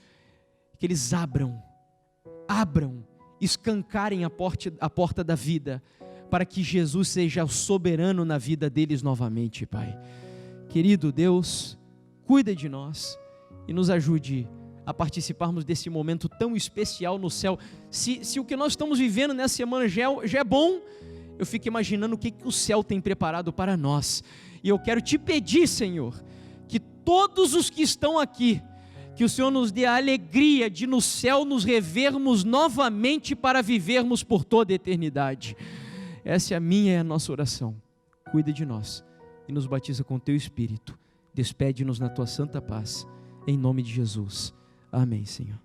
que eles abram, escancarem a porta da vida, para que Jesus seja o soberano na vida deles novamente, Pai. Querido Deus, cuida de nós e nos ajude a participarmos desse momento tão especial no céu. Se o que nós estamos vivendo nessa semana já é bom, eu fico imaginando o que o céu tem preparado para nós. E eu quero te pedir, Senhor, que todos os que estão aqui, que o Senhor nos dê a alegria de no céu nos revermos novamente para vivermos por toda a eternidade. Essa é a minha e a nossa oração. Cuida de nós e nos batiza com Teu Espírito. Despede-nos na Tua santa paz. Em nome de Jesus. Amém, Senhor.